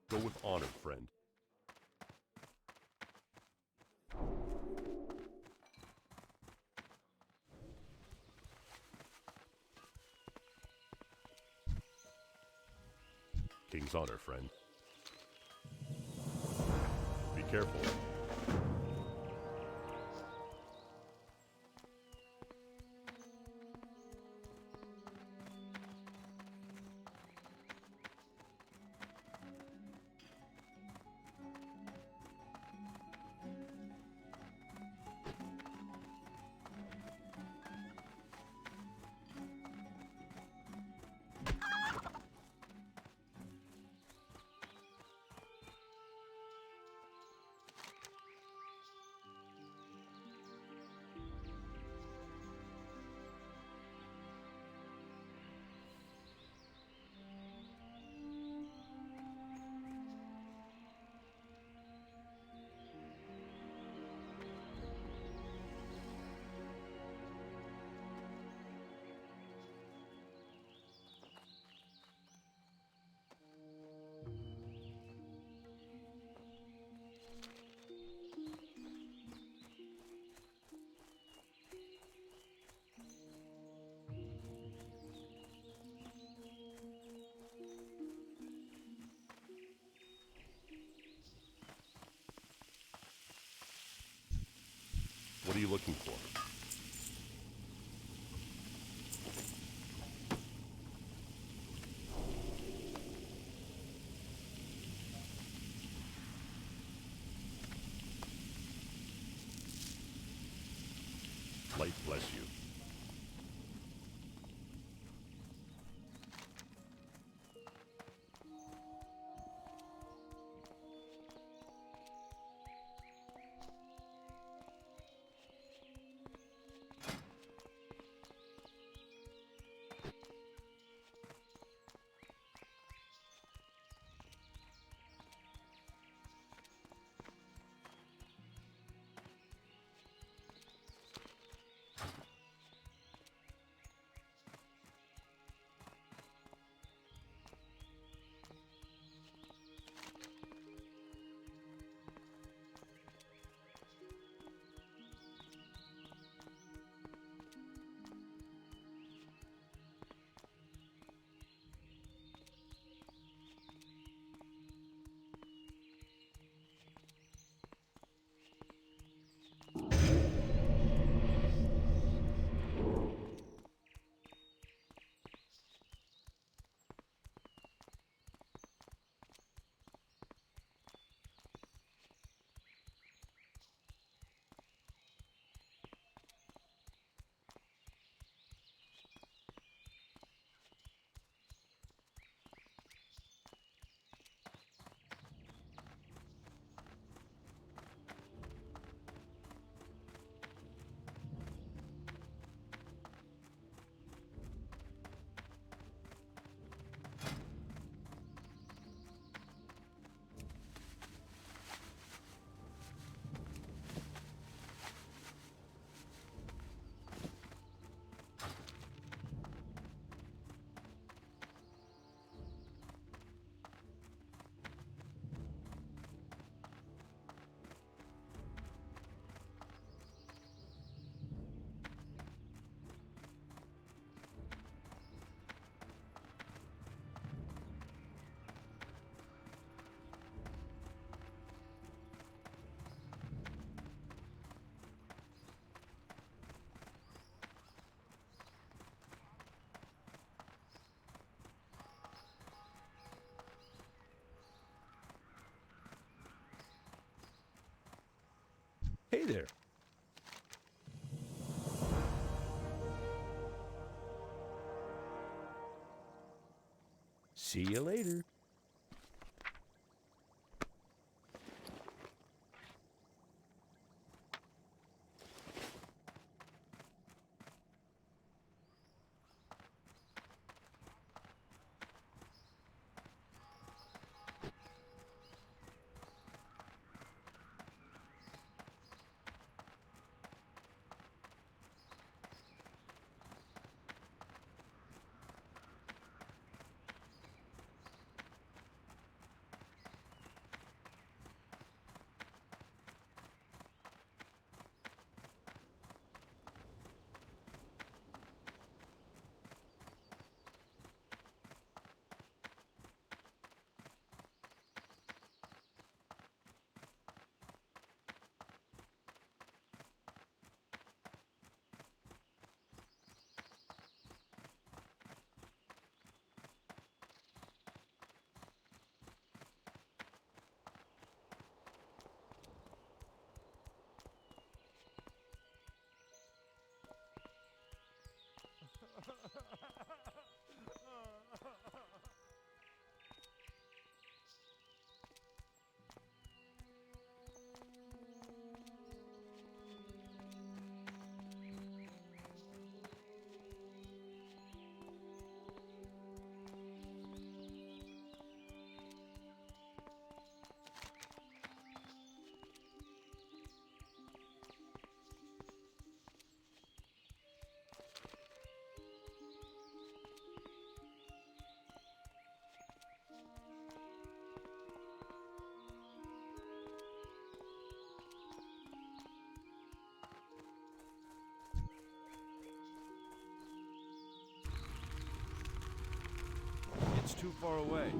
Go with honor, friend. King's honor, friend. Be careful. What are you looking for? Light bless you. Hey there. See you later. It's too far away.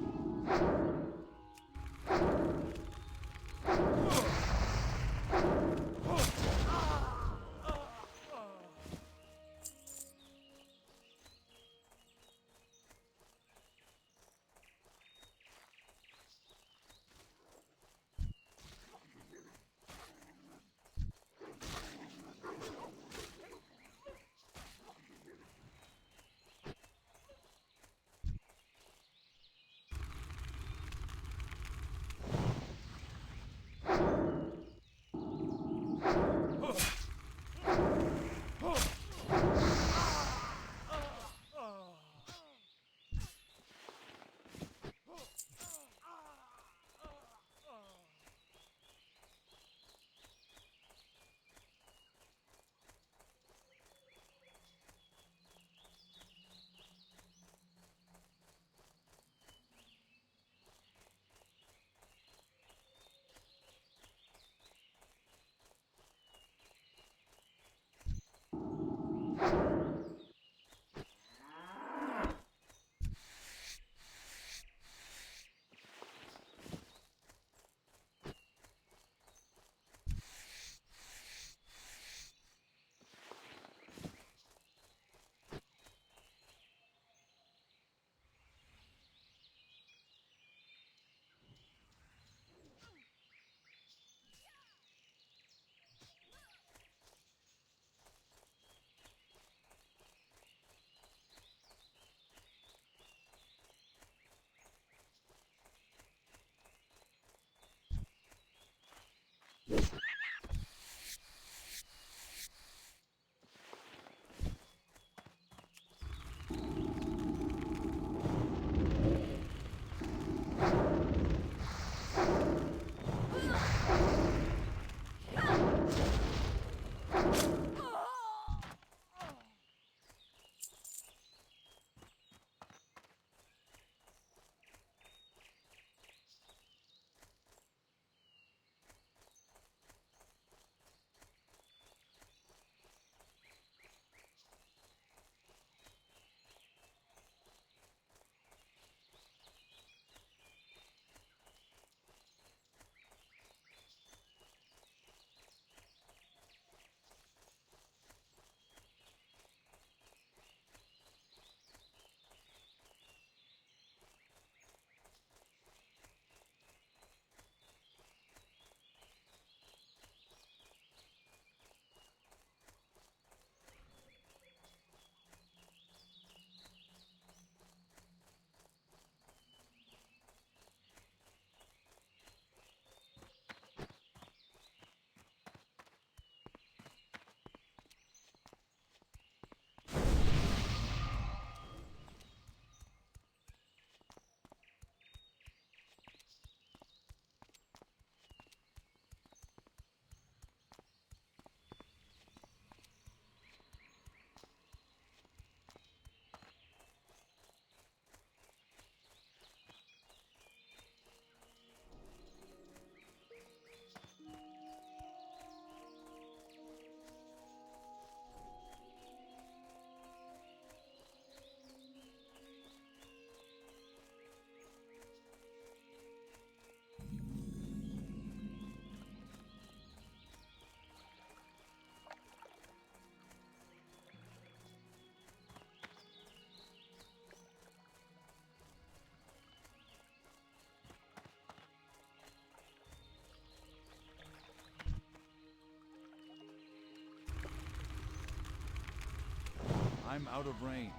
I'm out of range.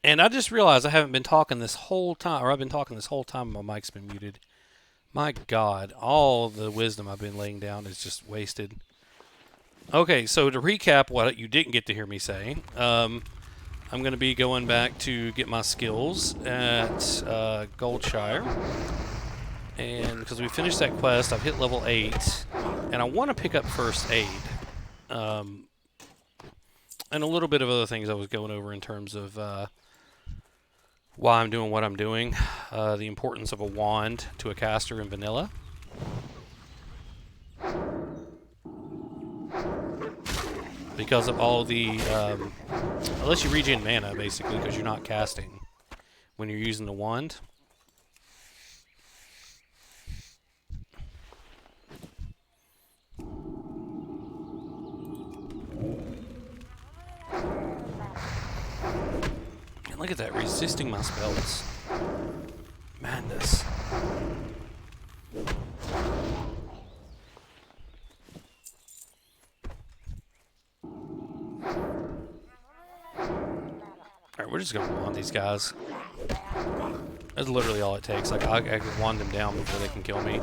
And I just realized I haven't been talking this whole time, or I've been talking this whole time and my mic's been muted. My God, all the wisdom I've been laying down is just wasted. Okay, so to recap what you didn't get to hear me say, I'm going to be going back to get my skills at Goldshire. And because we finished that quest, I've hit level 8, and I want to pick up first aid. And a little bit of other things I was going over in terms of why I'm doing what I'm doing. The importance of a wand to a caster in vanilla. Because of all the... unless you regen mana, basically, because you're not casting when you're using the wand. And look at that, resisting my spells. Madness. Alright, we're just gonna wand these guys. That's literally all it takes. Like, I can wand them down before they can kill me.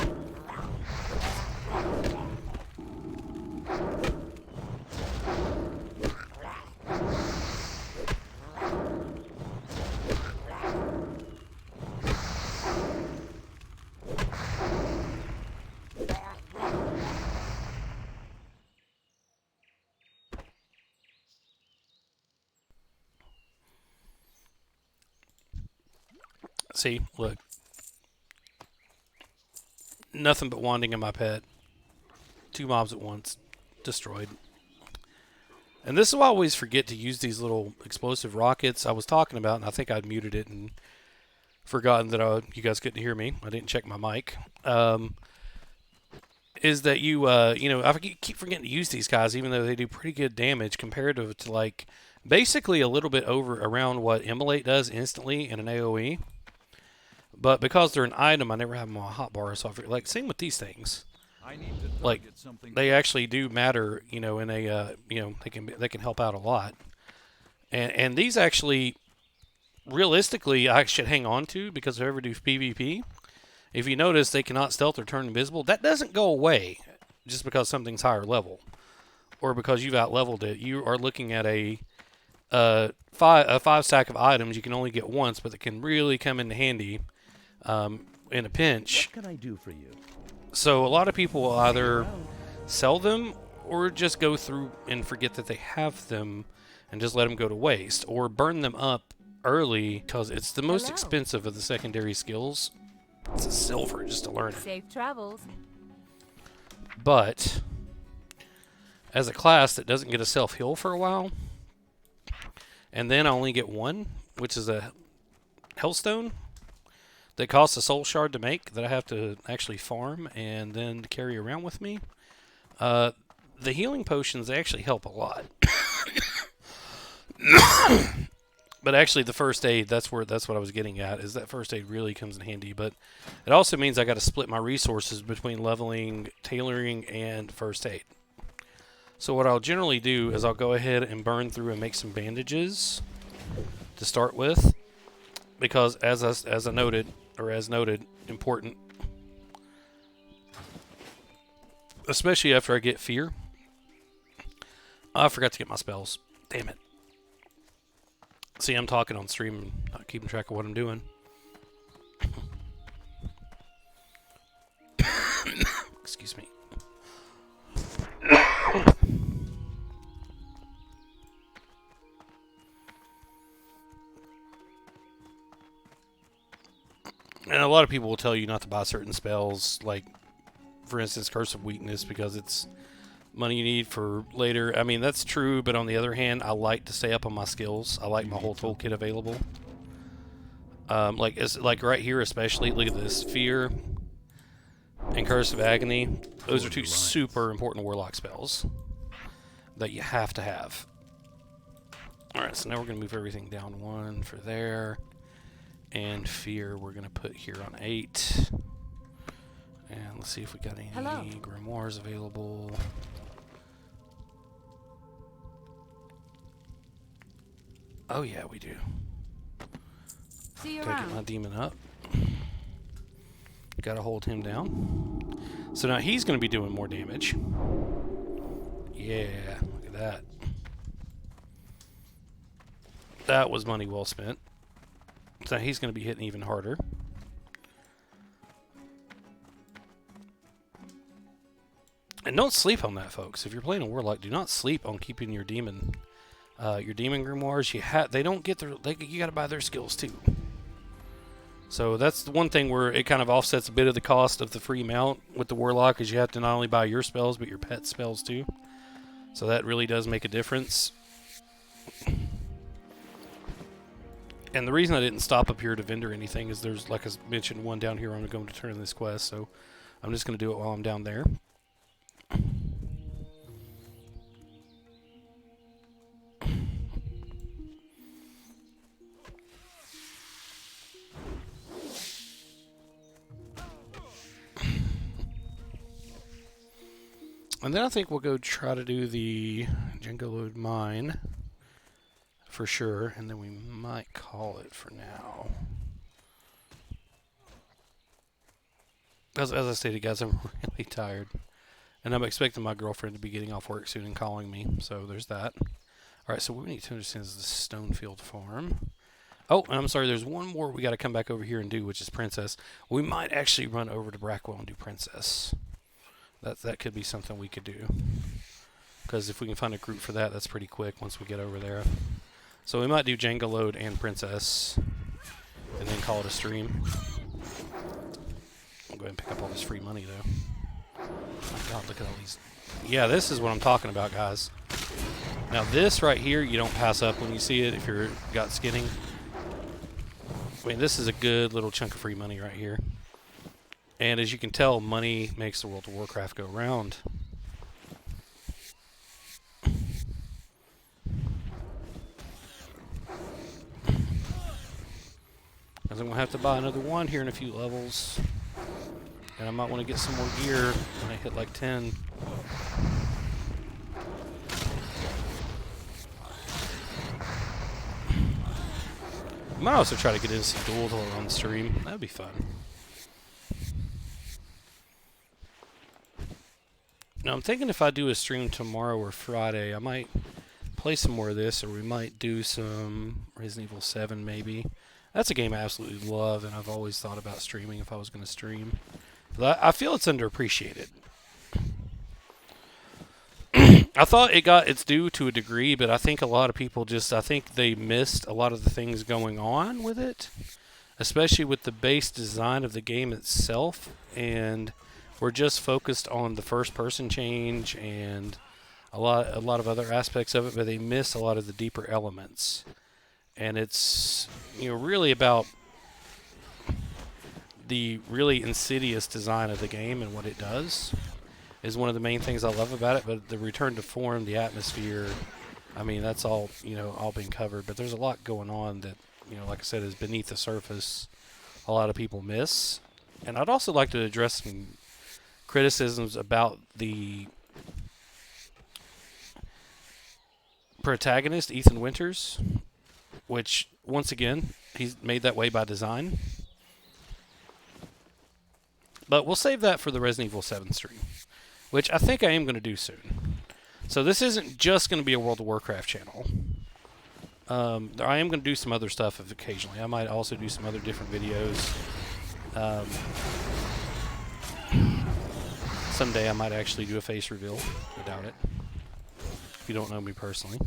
See, look. Nothing but wanding in my pet. 2 mobs at once. Destroyed. And this is why I always forget to use these little explosive rockets I was talking about, and I think I'd muted it and forgotten that you guys couldn't hear me. I didn't check my mic. Is that you know, I keep forgetting to use these guys, even though they do pretty good damage comparative to, like, basically a little bit around what Immolate does instantly in an AoE. But because they're an item, I never have them on a hotbar, so I forget. Like, same with these things. I need to Like, target something. they actually do matter, you know, in a, you know, they can help out a lot. And these actually, realistically, I should hang on to, because if I ever do PvP, if you notice they cannot stealth or turn invisible, that doesn't go away just because something's higher level. Or because you've out-leveled it. You are looking at a 5 stack of items you can only get once, but that can really come in handy in a pinch. What can I do for you? So a lot of people will either sell them or just go through and forget that they have them and just let them go to waste, or burn them up early because it's the most expensive of the secondary skills. It's a silver just to learn it. Safe travels. But as a class that doesn't get a self-heal for a while, and then I only get one, which is a Hellstone, that costs a soul shard to make, that I have to actually farm and then carry around with me. The healing potions, they actually help a lot. But actually the first aid, that's what I was getting at, is that first aid really comes in handy. But it also means I got to split my resources between leveling, tailoring, and first aid. So what I'll generally do is I'll go ahead and burn through and make some bandages to start with. Because as noted, important. Especially after I get fear. I forgot to get my spells. Damn it. See, I'm talking on stream and not keeping track of what I'm doing. Excuse me. And a lot of people will tell you not to buy certain spells, like, for instance, Curse of Weakness, because it's money you need for later. I mean, that's true, but on the other hand, I like to stay up on my skills. I like my whole toolkit available. Like right here especially, look at this. Fear and Curse of Agony. Those are 2 super important Warlock spells that you have to have. Alright, so now we're going to move everything down 1 for there. And Fear we're going to put here on 8. And let's see if we got any grimoires available. Oh yeah, we do. See you Gotta get my around. demon up. Gotta hold him down. So now he's gonna be doing more damage. Yeah, look at that. That was money well spent. So he's gonna be hitting even harder. And don't sleep on that, folks. If you're playing a Warlock, do not sleep on keeping your demon grimoires. They don't get their. You got to buy their skills too. So that's the one thing where it kind of offsets a bit of the cost of the free mount with the Warlock, is you have to not only buy your spells but your pet spells too. So that really does make a difference. And the reason I didn't stop up here to vendor anything is there's, like I mentioned, one down here I'm going to turn in this quest. So I'm just going to do it while I'm down there. And then I think we'll go try to do the Jenga load mine for sure, and then we might call it for now. As I stated, guys, I'm really tired. And I'm expecting my girlfriend to be getting off work soon and calling me, so there's that. Alright, so what we need to understand is the Stonefield Farm. Oh, and I'm sorry, there's one more we got to come back over here and do, which is Princess. We might actually run over to Brackwell and do Princess. That could be something we could do. Because if we can find a group for that, that's pretty quick once we get over there. So we might do Jenga Load and Princess, and then call it a stream. I'll go ahead and pick up all this free money, though. Oh my god, look at all these. Yeah, this is what I'm talking about, guys. Now this right here, you don't pass up when you see it if you're got skinning. I mean, this is a good little chunk of free money right here. And as you can tell, money makes the World of Warcraft go round. Because I'm going to have to buy another one here in a few levels. And I might want to get some more gear when I hit like 10. I might also try to get into some duels while we're on the stream. That'd be fun. Now I'm thinking if I do a stream tomorrow or Friday, I might play some more of this, or we might do some Resident Evil 7 maybe. That's a game I absolutely love, and I've always thought about streaming if I was going to stream. But I feel it's underappreciated. I thought it got its due to a degree, but I think a lot of people I think they missed a lot of the things going on with it, especially with the base design of the game itself, and we're just focused on the first-person change and a lot of other aspects of it, but they miss a lot of the deeper elements. And it's, really about the really insidious design of the game and what it does is one of the main things I love about it. But the return to form, the atmosphere, I mean, that's all, all been covered. But there's a lot going on that, like I said, is beneath the surface a lot of people miss. And I'd also like to address some criticisms about the protagonist, Ethan Winters, which, once again, he's made that way by design. But we'll save that for the Resident Evil 7 stream, which I think I am going to do soon. So this isn't just going to be a World of Warcraft channel. I am going to do some other stuff occasionally. I might also do some other different videos. Someday I might actually do a face reveal. I doubt it. If you don't know me personally.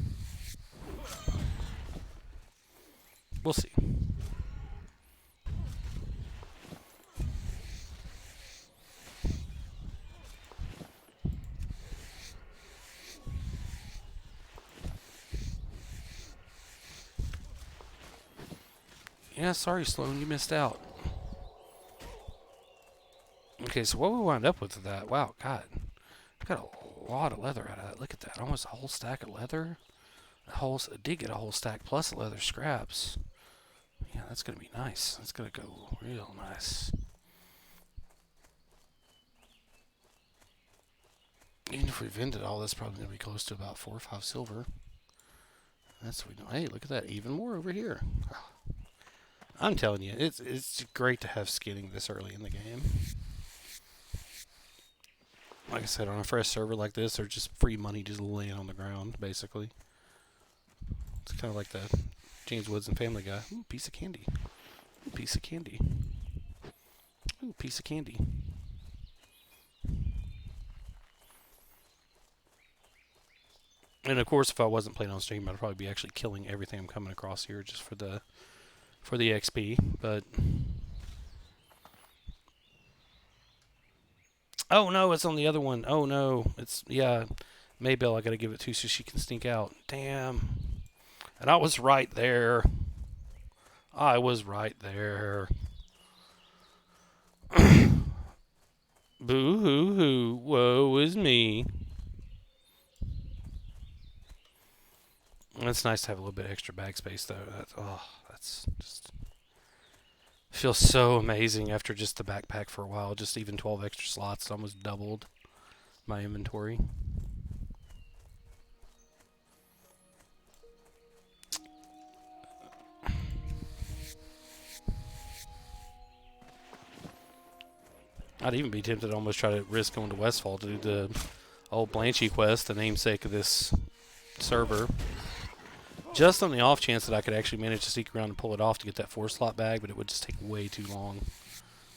We'll see. Yeah, sorry, Sloan, you missed out. Okay, so what we wind up with that? Wow, God, I got a lot of leather out of that. Look at that, almost a whole stack of leather. I did get a whole stack plus leather scraps. Yeah, that's gonna be nice. That's gonna go real nice. Even if we vended all this, probably gonna be close to about 4 or 5 silver. That's what we know. Hey, look at that, even more over here. I'm telling you, it's great to have skinning this early in the game. Like I said, on a fresh server like this, there's just free money just laying on the ground, basically. It's kind of like the James Woods and Family Guy. Ooh, piece of candy. Ooh, piece of candy. Ooh, piece of candy. And of course, if I wasn't playing on stream, I'd probably be actually killing everything I'm coming across here just for the XP. But oh no, it's on the other one. Oh no, it's Maybell. I gotta give it to so she can sneak out. Damn. And I was right there. I was right there. Boo hoo hoo. Woe is me. It's nice to have a little bit extra bag space, though. That's just feels so amazing after just the backpack for a while. Just even 12 extra slots almost doubled my inventory. I'd even be tempted to almost try to risk going to Westfall to do the old Blanchy quest, the namesake of this server. Just on the off chance that I could actually manage to sneak around and pull it off to get that 4-slot bag, but it would just take way too long.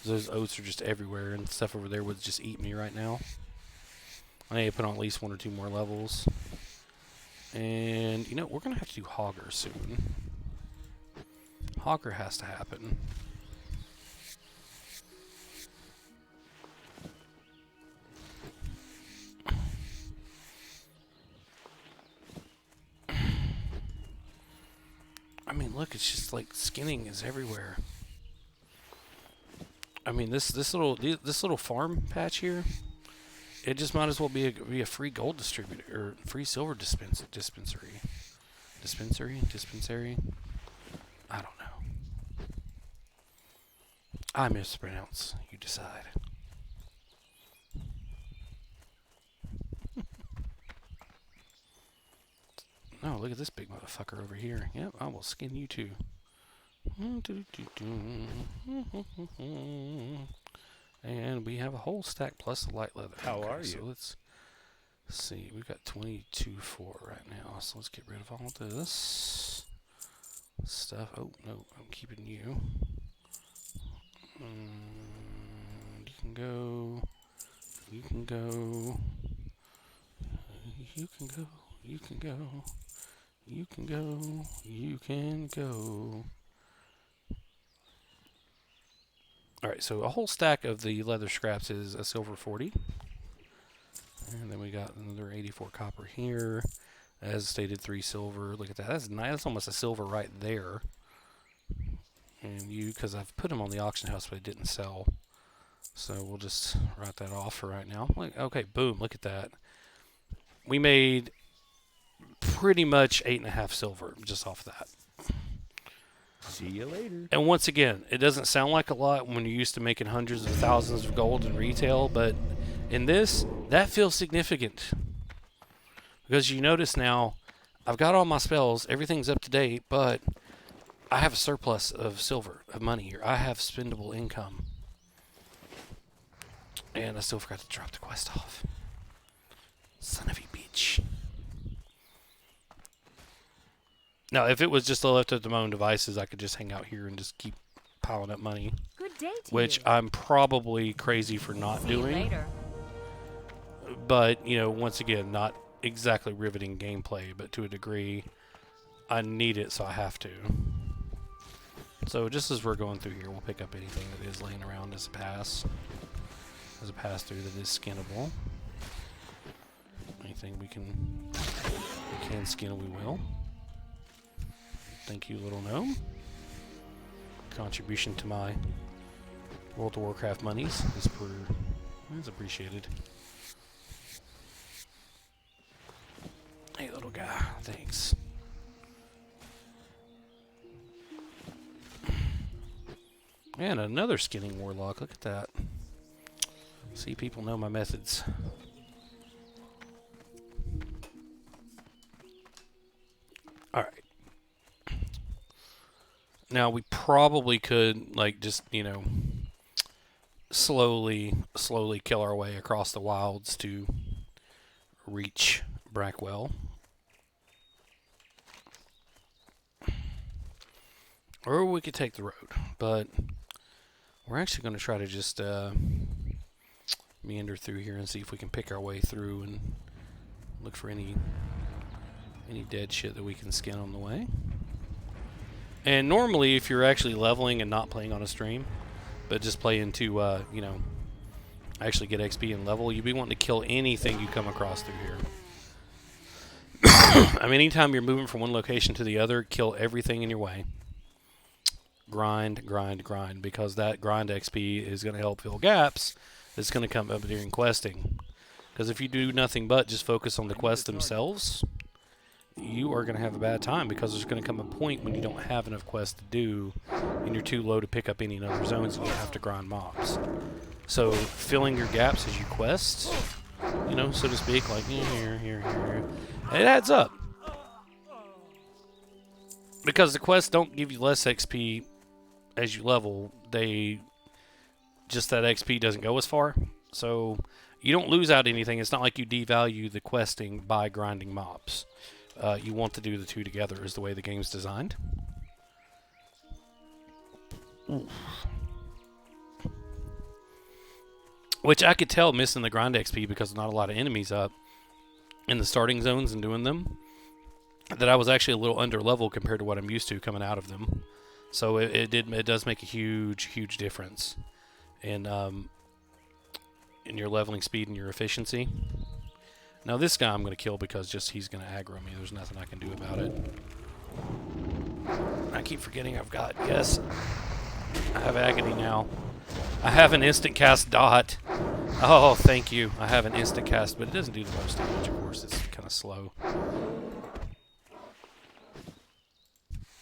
Those oats are just everywhere, and stuff over there would just eat me right now. I need to put on at least 1 or 2 more levels. And, you know, we're going to have to do Hogger soon. Hogger has to happen. I mean, look, it's just like skinning is everywhere. I mean, this little farm patch here, it just might as well be a free gold distributor or free silver dispensary. Dispensary. I don't know. I mispronounce. You decide. Oh, look at this big motherfucker over here. Yep, I will skin you too. And we have a whole stack plus the light leather. How are you? So let's see. We've got 22.4 right now. So let's get rid of all this stuff. Oh, no, I'm keeping you. You can go. You can go. You can go. You can go. You can go. You can go. Alright, so a whole stack of the leather scraps is a silver 40. And then we got another 84 copper here. As stated, 3 silver. Look at that. That's nice. That's almost a silver right there. And because I've put them on the auction house, but it didn't sell. So we'll just write that off for right now. Okay, boom. Look at that. We made pretty much 8.5 silver just off that. See you later. And once again, it doesn't sound like a lot when you're used to making hundreds of thousands of gold in retail, but in this, that feels significant. Because you notice now, I've got all my spells, everything's up to date, but I have a surplus of silver, of money here. I have spendable income. And I still forgot to drop the quest off. Son of a bitch. Now, if it was just left up to my own devices, I could just hang out here and just keep piling up money. Good day to Which you. I'm probably crazy for not See you doing. later. But, you know, once again, not exactly riveting gameplay, but to a degree, I need it, so I have to. So just as we're going through here, we'll pick up anything that is laying around as a pass. As a pass-through that is skinnable. Anything we can skin, we will. Thank you, little gnome. Contribution to my World of Warcraft monies is appreciated. Hey, little guy. Thanks. And another skinning warlock. Look at that. See, people know my methods. Alright. Now we probably could, like, just, you know, slowly kill our way across the wilds to reach Brackwell. Or we could take the road, but we're actually going to try to just meander through here and see if we can pick our way through and look for any dead shit that we can skin on the way. And normally, if you're actually leveling and not playing on a stream, but just playing to, you know, actually get XP and level, you'd be wanting to kill anything you come across through here. I mean, anytime you're moving from one location to the other, kill everything in your way. Grind, grind, grind, because that grind XP is going to help fill gaps that's going to come up during questing. Because if you do nothing but just focus on the quests themselves, you are going to have a bad time, because there's going to come a point when you don't have enough quests to do and you're too low to pick up any other zones and you have to grind mobs. So filling your gaps as you quest, you know, so to speak, like here, it adds up. Because the quests don't give you less XP as you level, just that XP doesn't go as far. So you don't lose out anything. It's not like you devalue the questing by grinding mobs. You want to do the two together is the way the game's designed. Oof. Which I could tell missing the grind XP because not a lot of enemies up in the starting zones and doing them, that I was actually a little under level compared to what I'm used to coming out of them. So it does make a huge difference in your leveling speed and your efficiency. Now this guy I'm going to kill because just he's going to aggro me. There's nothing I can do about it. I keep forgetting I've got, yes, I have agony now. I have an instant cast dot. Oh, thank you. I have an instant cast, but it doesn't do the most damage, of course. It's kind of slow.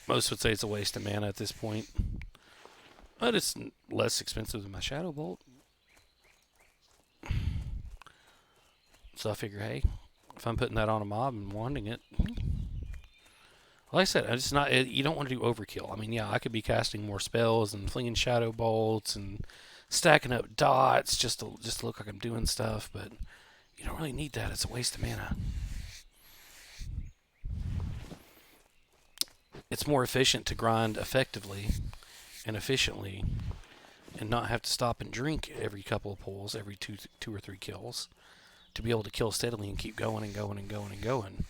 Most would say it's a waste of mana at this point. But it's less expensive than my Shadow Bolt. So I figure, hey, if I'm putting that on a mob and wanting it, like I said, it's not. You don't want to do overkill. I mean, yeah, I could be casting more spells and flinging shadow bolts and stacking up dots just to look like I'm doing stuff, but you don't really need that. It's a waste of mana. It's more efficient to grind effectively and efficiently and not have to stop and drink every couple of pulls, every two or three kills, to be able to kill steadily and keep going and going and going and going.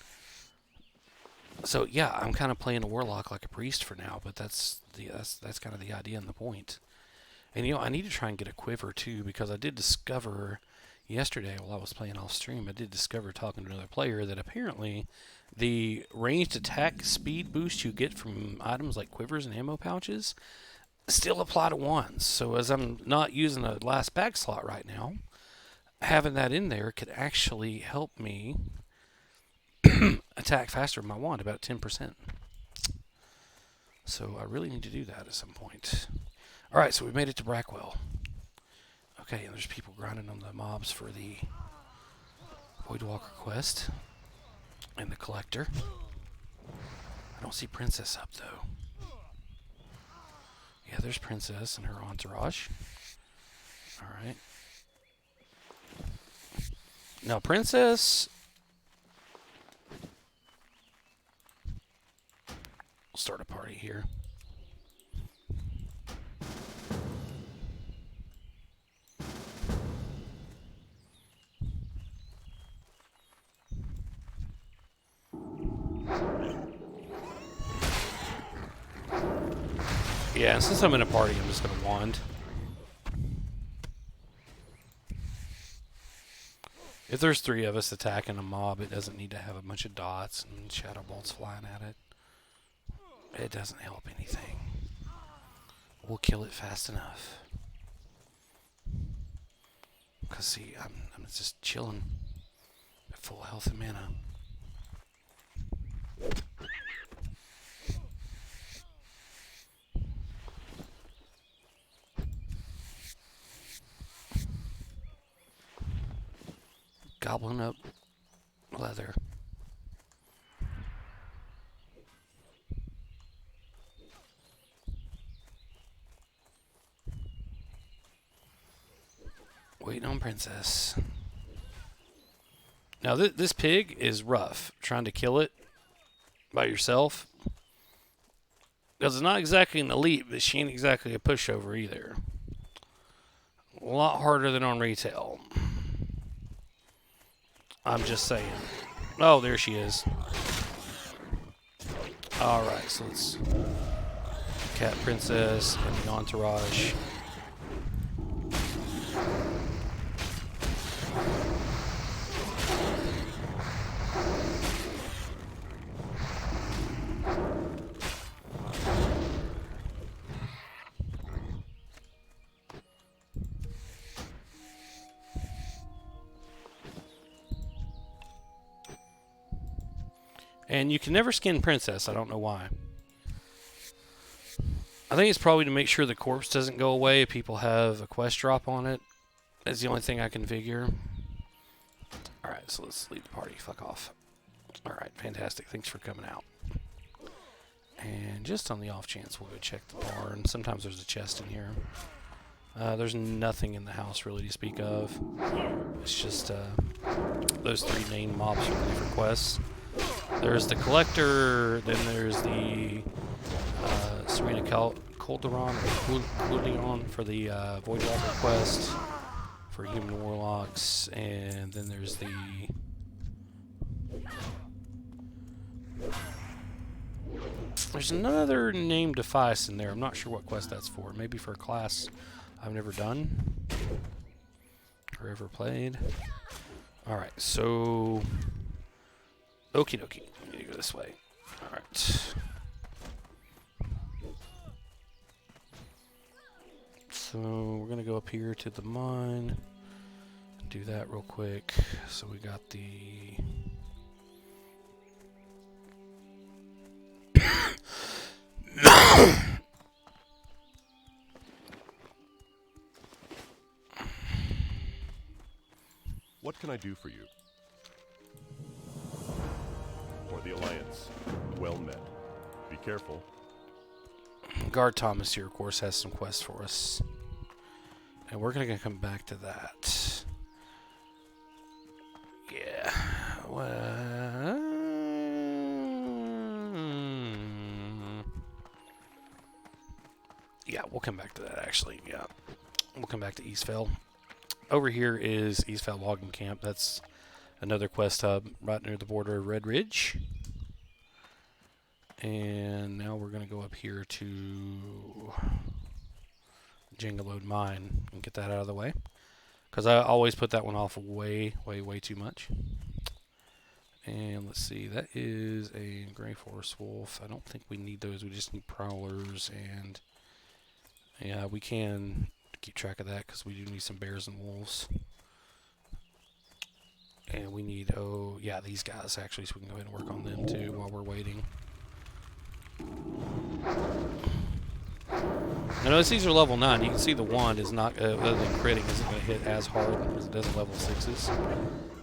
So yeah, I'm kind of playing a warlock like a priest for now, but that's kind of the idea and the point. And you know, I need to try and get a quiver too, because I did discover yesterday while I was playing off stream, I did discover talking to another player that apparently the ranged attack speed boost you get from items like quivers and ammo pouches still apply to wands. So as I'm not using a last bag slot right now, having that in there could actually help me attack faster with my wand, about 10%. So I really need to do that at some point. Alright, so we made it to Brackwell. Okay, and there's people grinding on the mobs for the Voidwalker quest and the Collector. I don't see Princess up, though. Yeah, there's Princess and her entourage. Alright. Now, Princess... We'll start a party here. Yeah, and since I'm in a party, I'm just going to wand. If there's 3 of us attacking a mob, it doesn't need to have a bunch of dots and shadow bolts flying at it. It doesn't help anything. We'll kill it fast enough. Because, see, I'm just chilling at full health and mana. Gobbling up leather. Waiting on Princess. Now, this pig is rough. Trying to kill it by yourself. Because it's not exactly an elite, but she ain't exactly a pushover either. A lot harder than on retail. I'm just saying. Oh, there she is. Alright, so let's... Cat Princess and the entourage. And you can never skin Princess. I don't know why. I think it's probably to make sure the corpse doesn't go away if people have a quest drop on it. That's the only thing I can figure. Alright, so let's leave the party. Fuck off. Alright, fantastic. Thanks for coming out. And just on the off chance, we'll go check the barn. Sometimes there's a chest in here. There's nothing in the house really to speak of. It's just those 3 main mobs for the different quests. There's the Collector, then there's the Serena Calderon or Calderon for the Voidwalker quest for Human Warlocks, and then there's the there's another named device in there. I'm not sure what quest that's for. Maybe for a class I've never done or ever played. Alright, so okie dokie. We need to go this way. Alright. So we're going to go up here to the mine. Do that real quick. So we got the... What can I do for you? For the Alliance. Well met. Be careful. Guard Thomas here, of course, has some quests for us. And we're going to come back to that. Yeah. Well... Yeah, we'll come back to that, actually. Yeah. We'll come back to Eastvale. Over here is Eastvale Logging Camp. That's another quest hub right near the border of Red Ridge. And now we're going to go up here to Jangalode Mine and get that out of the way. Because I always put that one off way, way, way too much. And let's see, that is a Gray Forest Wolf. I don't think we need those. We just need Prowlers. And yeah, we can keep track of that because we do need some bears and wolves. And we need, oh, yeah, these guys actually, so we can go ahead and work on them too while we're waiting. Now notice these are level 9. You can see the wand is not, other than critting, isn't going to hit as hard as it does in level 6s.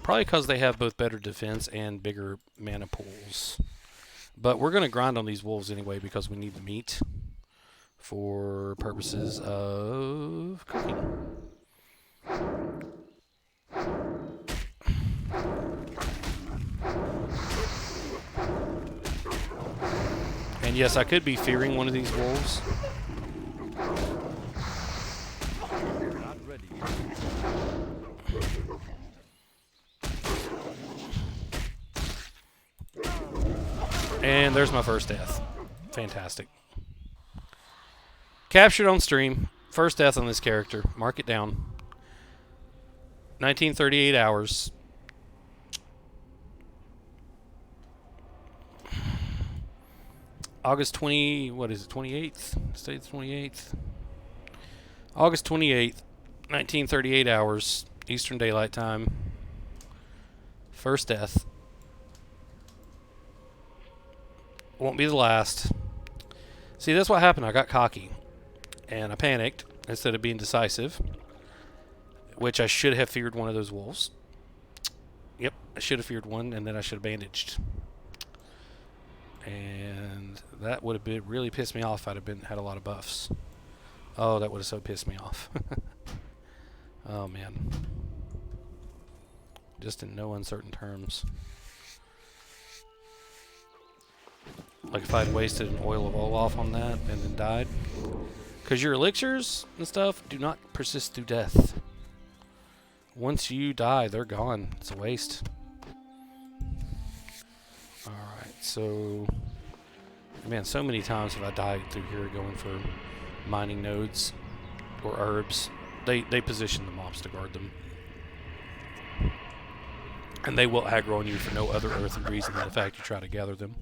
Probably because they have both better defense and bigger mana pools. But we're going to grind on these wolves anyway because we need the meat for purposes of cooking. And yes, I could be fearing one of these wolves. Not ready. And there's my first death. Fantastic. Captured on stream. First death on this character. Mark it down. 1938 hours. August 20, what is it, 28th? Today's 28th. August 28th, 1938 hours, Eastern Daylight Time. First death. Won't be the last. See, that's what happened. I got cocky. And I panicked instead of being decisive. Which I should have feared one of those wolves. Yep, I should have feared one, and then I should have bandaged. And that would have been really pissed me off if I'd have had a lot of buffs. Oh, that would have so pissed me off. Oh man. Just in no uncertain terms. Like if I'd wasted an oil of Olaf on that and then died. Because your elixirs and stuff do not persist through death. Once you die, they're gone. It's a waste. Alright, so... Man, so many times have I died through here going for mining nodes or herbs. They position the mobs to guard them. And they will aggro on you for no other earthly reason than the fact you try to gather them.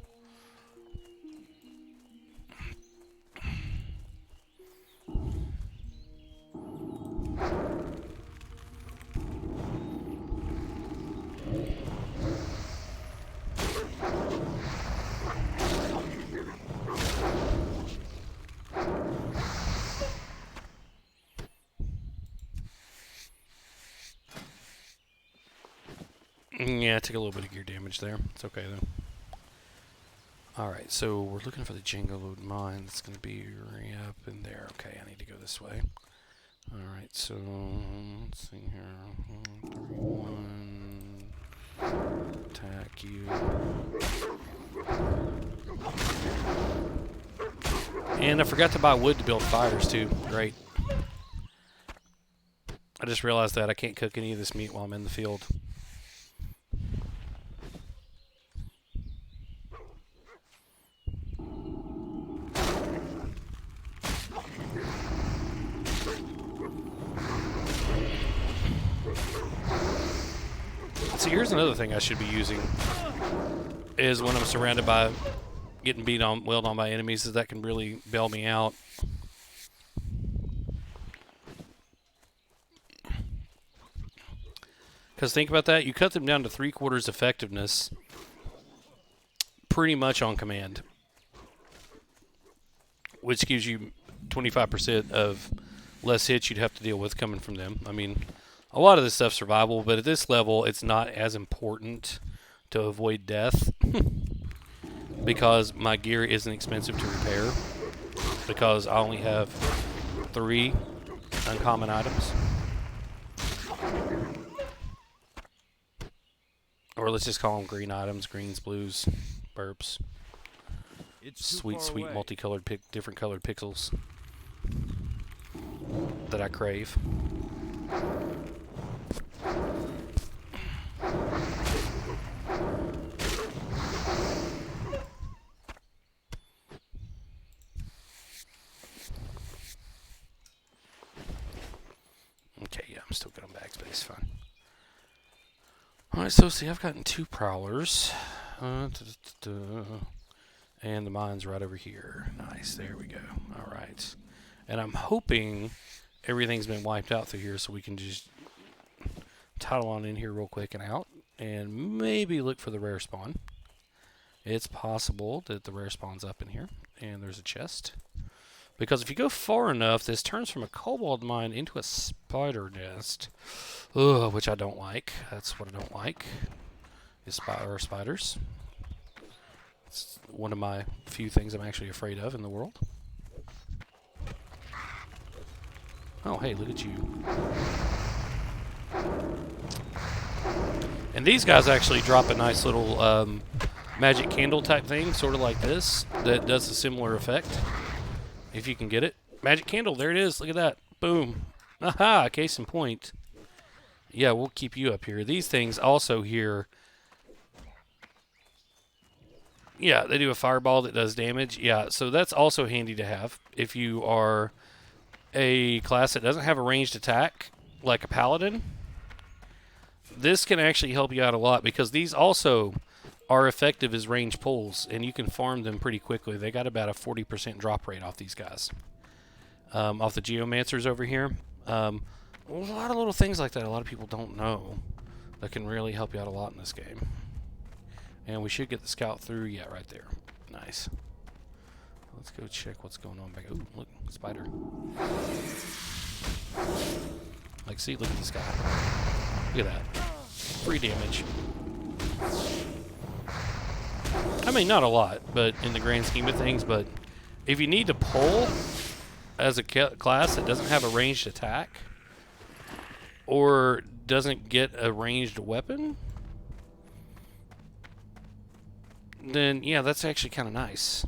Yeah, I took a little bit of gear damage there. It's okay though. Alright, so we're looking for the Django load mine. That's going to be right up in there. Okay, I need to go this way. Alright, so let's see here. 31. Attack you. And I forgot to buy wood to build fires too. Great. I just realized that I can't cook any of this meat while I'm in the field. So here's another thing I should be using is when I'm surrounded by getting wailed on by enemies, is that can really bail me out. Because think about that, you cut them down to 3/4 effectiveness pretty much on command, which gives you 25% of less hits you'd have to deal with coming from them. I mean, a lot of this stuff's survivable, but at this level, it's not as important to avoid death because my gear isn't expensive to repair because I only have 3 uncommon items. Or let's just call them green items, greens, blues, burps. It's too Sweet, far sweet away. multicolored, different colored pixels that I crave. Okay, yeah, I'm still good on bag space, fine. Alright, so see, I've gotten 2 prowlers. And the mine's right over here. Nice, there we go. Alright. And I'm hoping everything's been wiped out through here so we can just toddle on in here real quick and out. And maybe look for the rare spawn. It's possible that the rare spawn's up in here. And there's a chest. Because if you go far enough, this turns from a cobalt mine into a spider nest. Ugh, which I don't like. That's what I don't like. Is spiders. It's one of my few things I'm actually afraid of in the world. Oh, hey, look at you. And these guys actually drop a nice little magic candle type thing, sort of like this, that does a similar effect. If you can get it. Magic candle, there it is. Look at that. Boom. Aha, case in point. Yeah, we'll keep you up here. These things also here. Yeah, they do a fireball that does damage. Yeah, so that's also handy to have if you are a class that doesn't have a ranged attack, like a paladin. This can actually help you out a lot because these also are effective as range pulls, and you can farm them pretty quickly. They got about a 40% drop rate off these guys. Off the geomancers over here. A lot of little things like that a lot of people don't know that can really help you out a lot in this game. And we should get the scout through. Yeah, right there. Nice. Let's go check what's going on back. Ooh, look, spider. Like, see, look at this guy. Look at that. Free damage. I mean, not a lot, but in the grand scheme of things. But if you need to pull as a class that doesn't have a ranged attack, or doesn't get a ranged weapon, then yeah, that's actually kind of nice.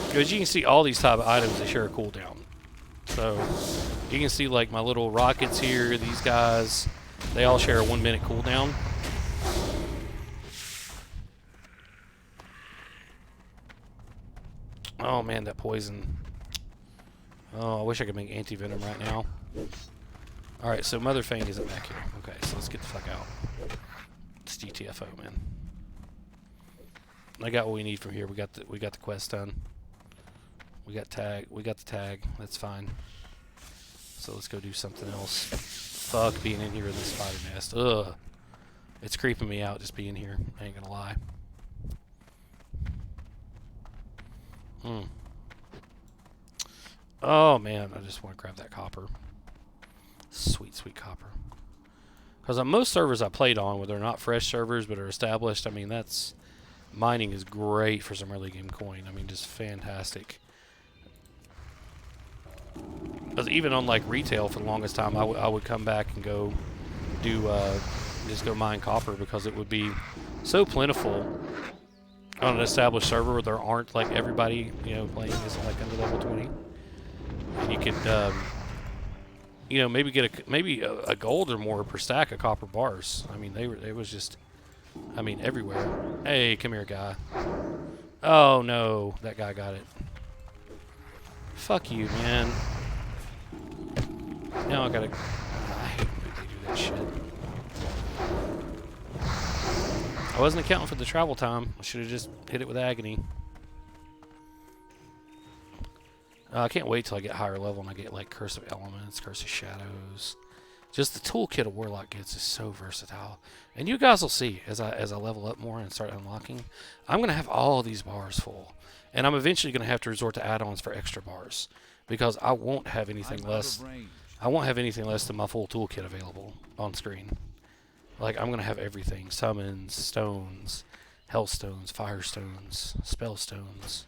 Because you can see all these type of items, they share a cooldown. So you can see like my little rockets here, these guys, they all share a 1 minute cooldown. Oh man, that poison. Oh, I wish I could make anti-venom right now. Alright, so Mother Fang isn't back here. Okay, so let's get the fuck out. It's GTFO, man. I got what we need from here. We got the quest done. We got the tag. That's fine. So let's go do something else. Fuck being in here in this spider nest. Ugh. It's creeping me out just being here. I ain't gonna lie. Oh man, I just want to grab that copper. Sweet, sweet copper. Because on most servers I played on, where they're not fresh servers but are established, I mean, that's... mining is great for some early game coin. I mean, just fantastic. Because even on like retail for the longest time, I would come back and go do just go mine copper because it would be so plentiful on an established server where there aren't like everybody playing isn't like under level 20, and you could maybe get a gold or more per stack of copper bars. I mean, they was just everywhere. Hey, come here, guy. Oh no, that guy got it. Fuck you, man. Now I gotta... I hate when they do that shit. I wasn't accounting for the travel time. I should have just hit it with agony. I can't wait till I get higher level and I get like Curse of Elements, Curse of Shadows. Just the toolkit a Warlock gets is so versatile. And you guys will see as I level up more and start unlocking, I'm going to have all these bars full. And I'm eventually going to have to resort to add-ons for extra bars. Because I won't have anything less. I won't have anything less than my full toolkit available on screen. Like, I'm going to have everything. Summons, stones, hellstones, firestones, spellstones.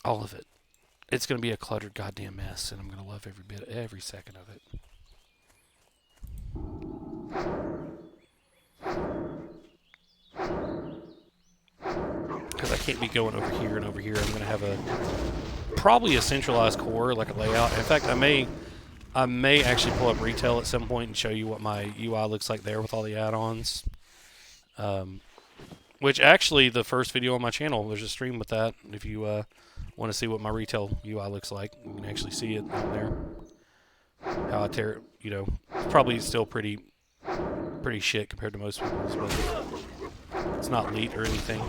All of it. It's going to be a cluttered goddamn mess, and I'm going to love every second of it. Because I can't be going over here and over here. I'm going to have probably a centralized core, like a layout. In fact, I may actually pull up retail at some point and show you what my UI looks like there with all the add-ons. Which actually, the first video on my channel, there's a stream with that. If you want to see what my retail UI looks like, you can actually see it on there. How I tear it, it's probably still pretty shit compared to most people's, but it's not elite or anything.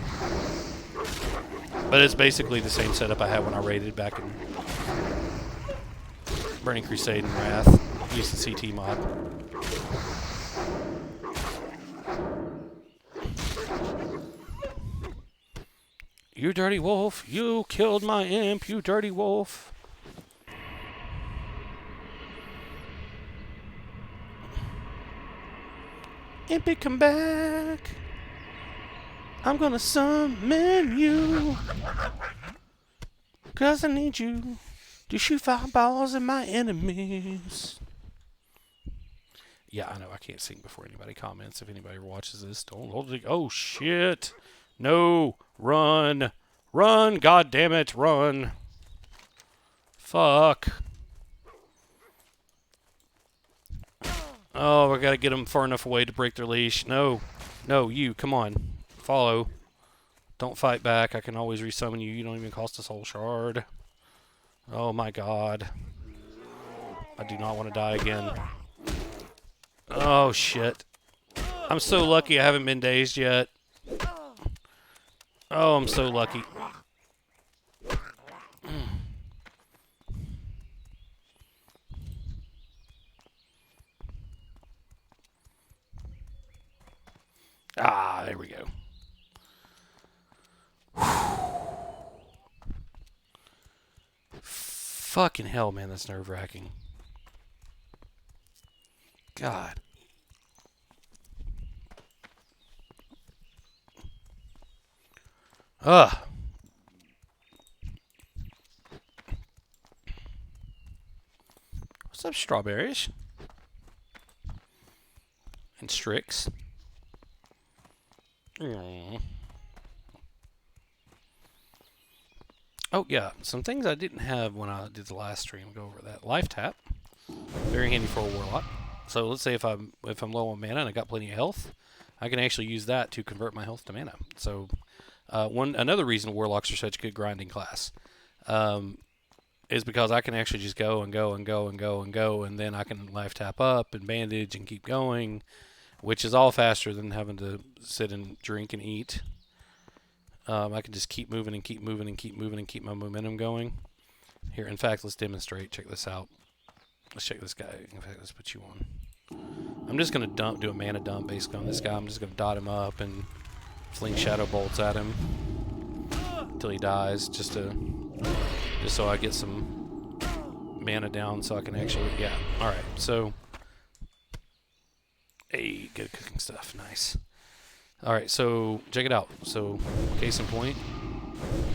But it's basically the same setup I had when I raided back in Burning Crusade and Wrath. Used the CT mod. You dirty wolf! You killed my imp, you dirty wolf! Impy, come back! I'm gonna summon you! 'Cause I need you to shoot fireballs at my enemies. Yeah, I know I can't sing before anybody comments. If anybody ever watches this, don't hold it. Oh shit! No! Run! Run! God damn it! Run! Fuck! Oh, I gotta get them far enough away to break their leash. No! No, you! Come on! Follow! Don't fight back. I can always resummon you. You don't even cost a soul shard. Oh my god. I do not want to die again. Oh shit. I'm so lucky I haven't been dazed yet. Oh, I'm so lucky. Ah, there we go. Fucking hell, man, that's nerve-wracking. God. Ugh. What's up, strawberries? And Strix. Aww. Oh, yeah. Some things I didn't have when I did the last stream. Go over that. Life tap. Very handy for a warlock. So let's say if I'm low on mana and I got plenty of health, I can actually use that to convert my health to mana. So another reason warlocks are such a good grinding class is because I can actually just go and go and go and go and go, and then I can life tap up and bandage and keep going, which is all faster than having to sit and drink and eat. I can just keep moving and keep moving and keep moving and keep my momentum going. Here, in fact, let's demonstrate. Check this out. Let's check this guy. In fact, let's put you on. I'm just going to do a mana dump basically on this guy. I'm just going to dot him up and fling shadow bolts at him until he dies, just so I get some mana down so I can actually, yeah. All right, so, hey, good cooking stuff, nice. All right, so check it out. So, case in point,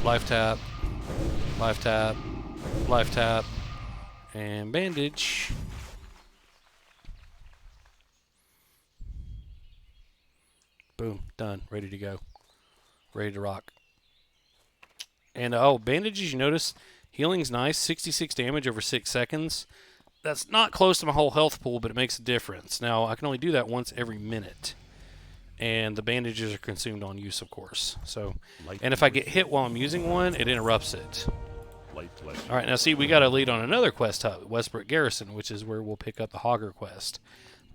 life tap, life tap, life tap, and bandage. Boom, done, ready to go, ready to rock. And oh, bandages, you notice, healing's nice, 66 damage over 6 seconds. That's not close to my whole health pool, but it makes a difference. Now, I can only do that once every minute. And the bandages are consumed on use, of course. So, and if I get hit while I'm using one, it interrupts it. All right, now see, we got a lead on another quest hub, Westbrook Garrison, which is where we'll pick up the Hogger quest.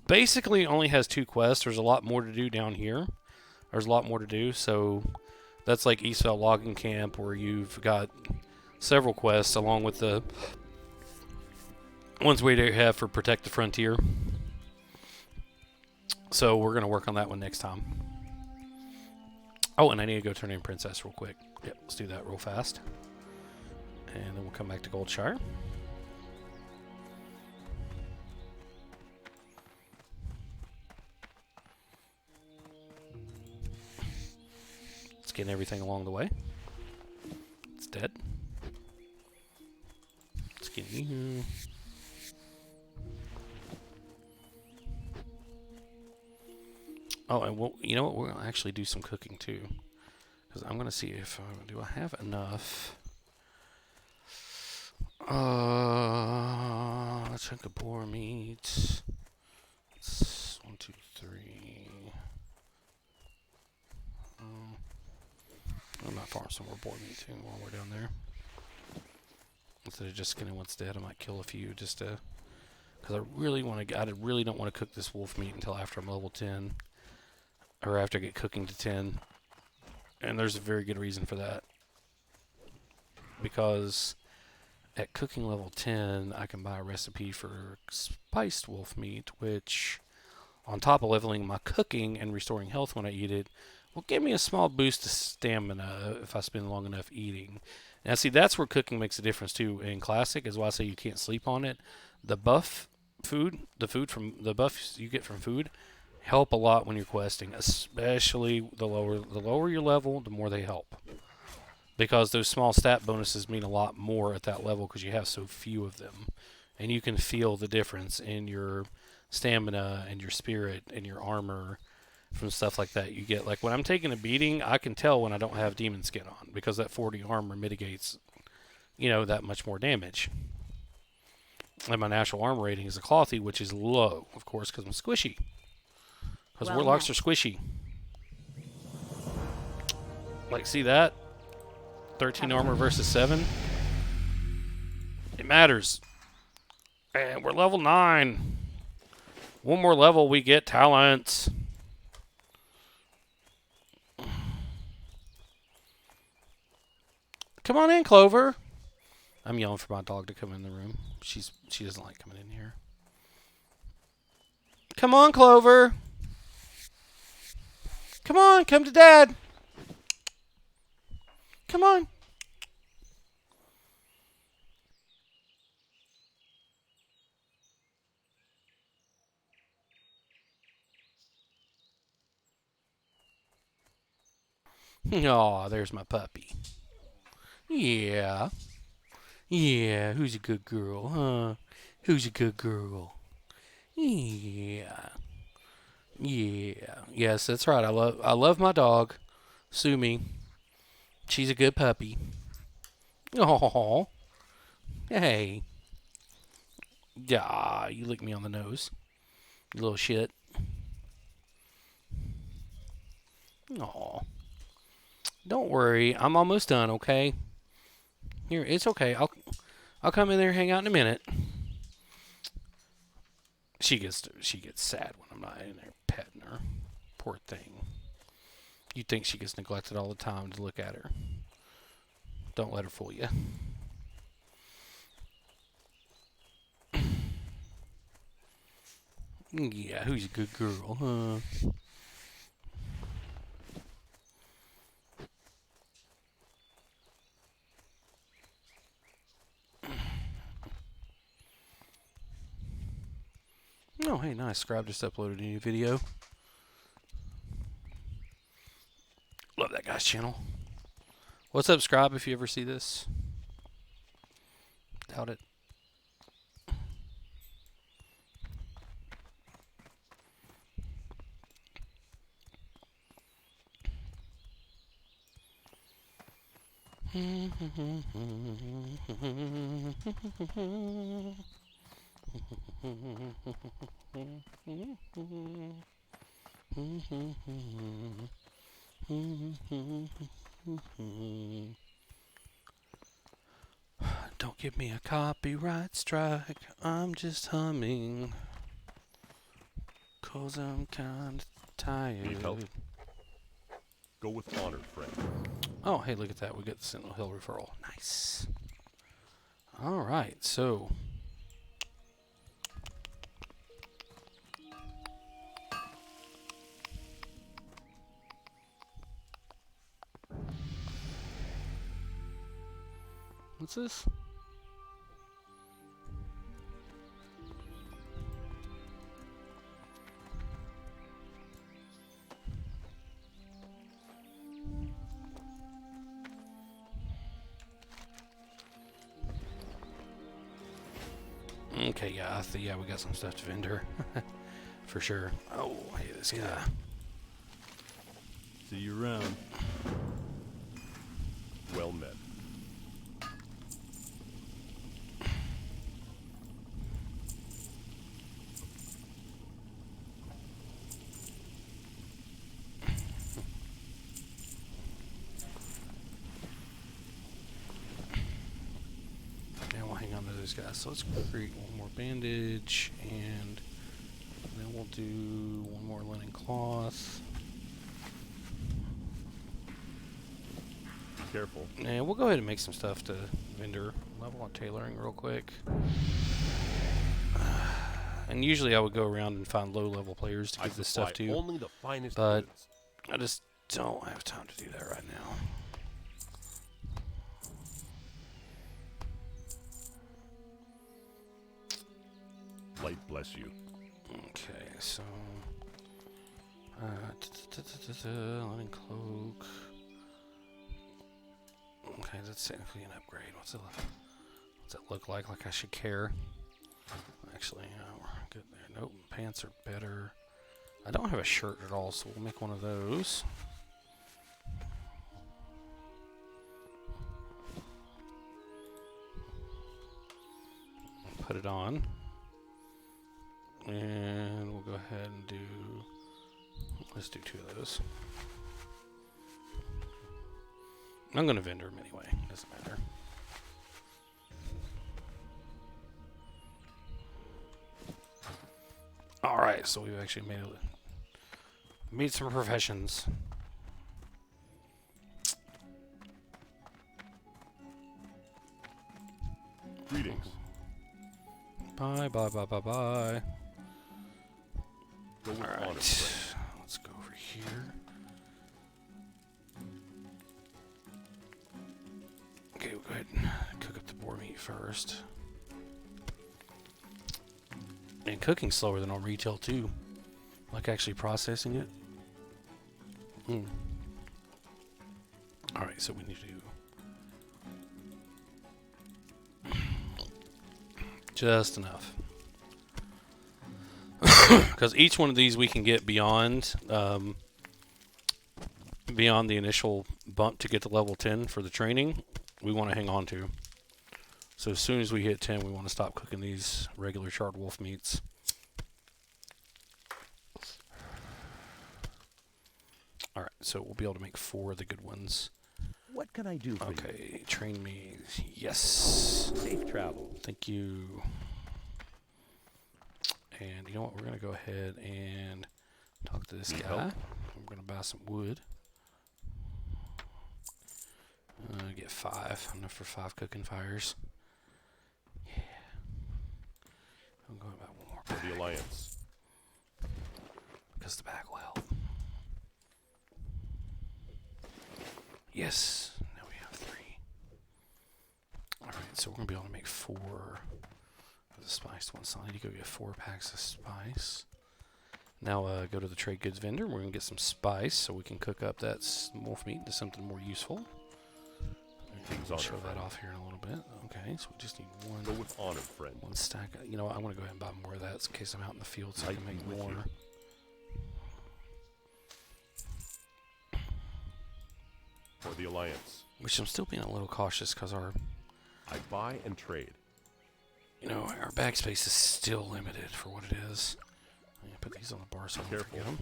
Basically, it only has 2 quests. There's a lot more to do down here. There's a lot more to do, so that's like Eastvale Logging Camp, where you've got several quests, along with the ones we have for Protect the Frontier. So we're going to work on that one next time. Oh, and I need to go turn in Princess real quick. Yep, let's do that real fast. And then we'll come back to Goldshire. Let's get everything along the way. It's dead. Let's get you. Oh, and we'll, you know what? We'll actually do some cooking too, because I'm gonna see if do I have enough. A chunk of boar meat. It's 1, 2, 3. I might farm some more boar meat too while we're down there. Instead of just skinning what's dead, I might kill a few just to, because I really don't want to cook this wolf meat until after I'm level 10. Or after I get cooking to 10. And there's a very good reason for that. Because at cooking level 10, I can buy a recipe for spiced wolf meat, which, on top of leveling my cooking and restoring health when I eat it, will give me a small boost to stamina if I spend long enough eating. Now, see, that's where cooking makes a difference, too. In Classic, is why I say you can't sleep on it. The buffs you get from food, help a lot when you're questing, especially the lower your level, the more they help. Because those small stat bonuses mean a lot more at that level because you have so few of them. And you can feel the difference in your stamina and your spirit and your armor from stuff like that you get. Like when I'm taking a beating, I can tell when I don't have demon skin on because that 40 armor mitigates, that much more damage. And my natural armor rating is a clothy, which is low, of course, because I'm squishy. Because warlocks are squishy. Like, see that? 13 armor versus 7. It matters. And we're level 9. One more level, we get talents. Come on in, Clover. I'm yelling for my dog to come in the room. She doesn't like coming in here. Come on, Clover. Come on, come to Dad. Come on. Aw, there's my puppy. Yeah. Yeah, who's a good girl, huh? Who's a good girl? Yeah. Yeah. Yes, that's right. I love my dog. Sue me. She's a good puppy. Oh. Hey. Yeah, you lick me on the nose. You little shit. Aw. Don't worry. I'm almost done, okay? Here, it's okay. I'll come in there and hang out in a minute. She gets sad when I'm not in there petting her. Poor thing. You'd think she gets neglected all the time to look at her. Don't let her fool you. Yeah, who's a good girl, huh? Oh, hey, nice. Scribe just uploaded a new video. Love that guy's channel. What's up, Scribe, if you ever see this? Doubt it. Don't give me a copyright strike. I'm just humming. 'Cause I'm kinda tired. Need help? Go with honor, friend. Oh, hey, look at that. We got the Sentinel Hill referral. Nice. Alright, so. What's this? Okay, yeah, we got some stuff to vendor. For sure. Oh, hey, this guy. See you around. Well met. And we'll hang on to those guys. So let's create one more bandage, and then we'll do one more linen cloth. Be careful. And we'll go ahead and make some stuff to vendor. Level on tailoring real quick. And usually I would go around and find low-level players to I give this supply stuff to. only the finest but- goods. I just don't have time to do that right now. Light bless you. Okay, so linen cloak. Okay, that's technically an upgrade. What's it look like? Like I should care? Actually, we're good there. Nope, pants are better. I don't have a shirt at all, so we'll make one of those. Put it on. And we'll go ahead and do, let's do 2 of those. I'm going to vendor them anyway, doesn't matter. Alright, so we've actually made some professions. Greetings. Bye, bye, bye, bye, bye. Go with honor, Alright, friend. let's go over here. Okay, we'll go ahead and cook up the boar meat first. And cooking's slower than on retail too. Like actually processing it. Alright, so we need to Just enough. Because each one of these we can get beyond beyond the initial bump to get to level 10 for the training, we want to hang on to. So as soon as we hit 10, we want to stop cooking these regular charred wolf meats. Alright, so we'll be able to make 4 of the good ones. What can I do for you? Okay, train me. Yes. Safe travel. Thank you. And you know what? We're going to go ahead and talk to this Need guy. help? I'm going to buy some wood. Get 5. Enough for 5 cooking fires. Yeah. I'm going about one more For pack the Alliance. because the bag will help. Yes. Now we have 3. Alright, so we're going to be able to make 4 of the spiced ones. So I need to go get 4 packs of spice. Now go to the trade goods vendor. We're going to get some spice so we can cook up that wolf meat into something more useful. King's I'll honor, show that friend. off here in a little bit. Okay, so we just need Go with honor, friend. one stack. You know what? I want to go ahead and buy more of that in case I'm out in the field so I can Might make be with more. you. For the Alliance. Which I'm still being a little cautious because our, I buy and trade. you know, our bag space is still limited for what it is. I'm gonna put these on the bar so I don't Careful. forget them.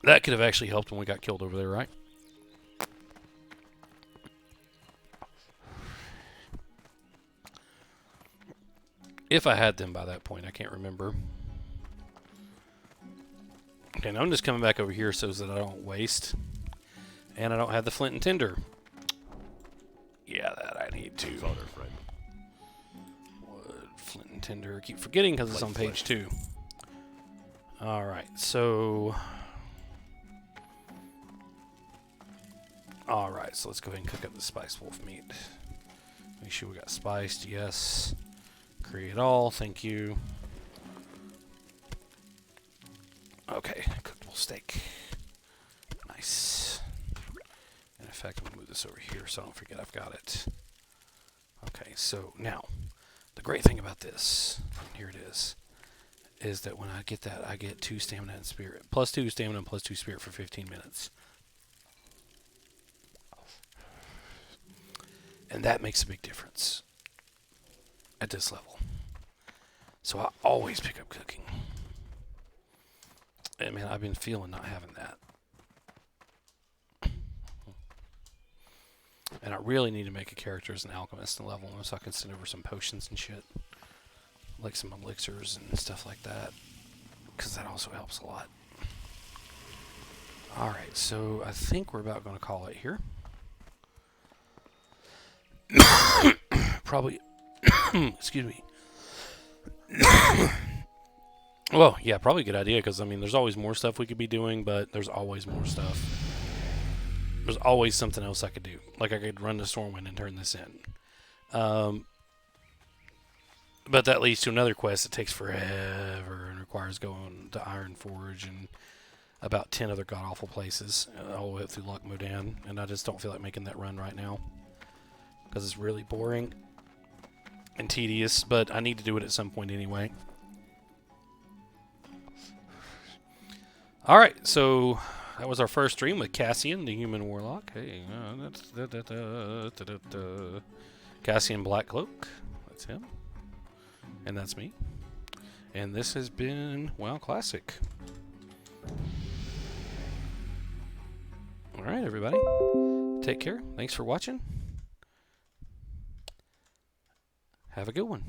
That could have actually helped when we got killed over there, right? If I had them by that point, I can't remember. Okay, now I'm just coming back over here so that I don't waste. And I don't have the flint and tinder. Yeah, that I need to. King's honor, friend. Wood, flint and tinder. I keep forgetting because it's on page 2. Alright, so... Alright, so let's go ahead and cook up the spiced wolf meat. Make sure we got spiced, yes. Create all, thank you. Okay, cookable steak. Nice. And in fact, I'm going to move this over here so I don't forget I've got it. Okay, so now, the great thing about this, here it is that when I get that, I get 2 stamina and spirit. Plus 2 stamina and plus 2 spirit for 15 minutes. And that makes a big difference at this level. So I always pick up cooking. And man, I've been feeling not having that. And I really need to make a character as an alchemist in level 1 so I can send over some potions and shit. Like some elixirs and stuff like that. Because that also helps a lot. Alright, so I think we're about going to call it here. Probably... excuse me. Well, yeah, probably a good idea because, I mean, there's always more stuff we could be doing, but there's always more stuff. There's always something else I could do. Like I could run to Stormwind and turn this in. But that leads to another quest that takes forever and requires going to Iron Forge and about 10 other god-awful places all the way up through Luck Modan, and I just don't feel like making that run right now because it's really boring and tedious, but I need to do it at some point anyway. Alright, so that was our first stream with Cassian, the human warlock. Hey, Cassian Blackcloak. That's him. And that's me. And this has been WoW Classic. Alright, everybody. Take care. Thanks for watching. Have a good one.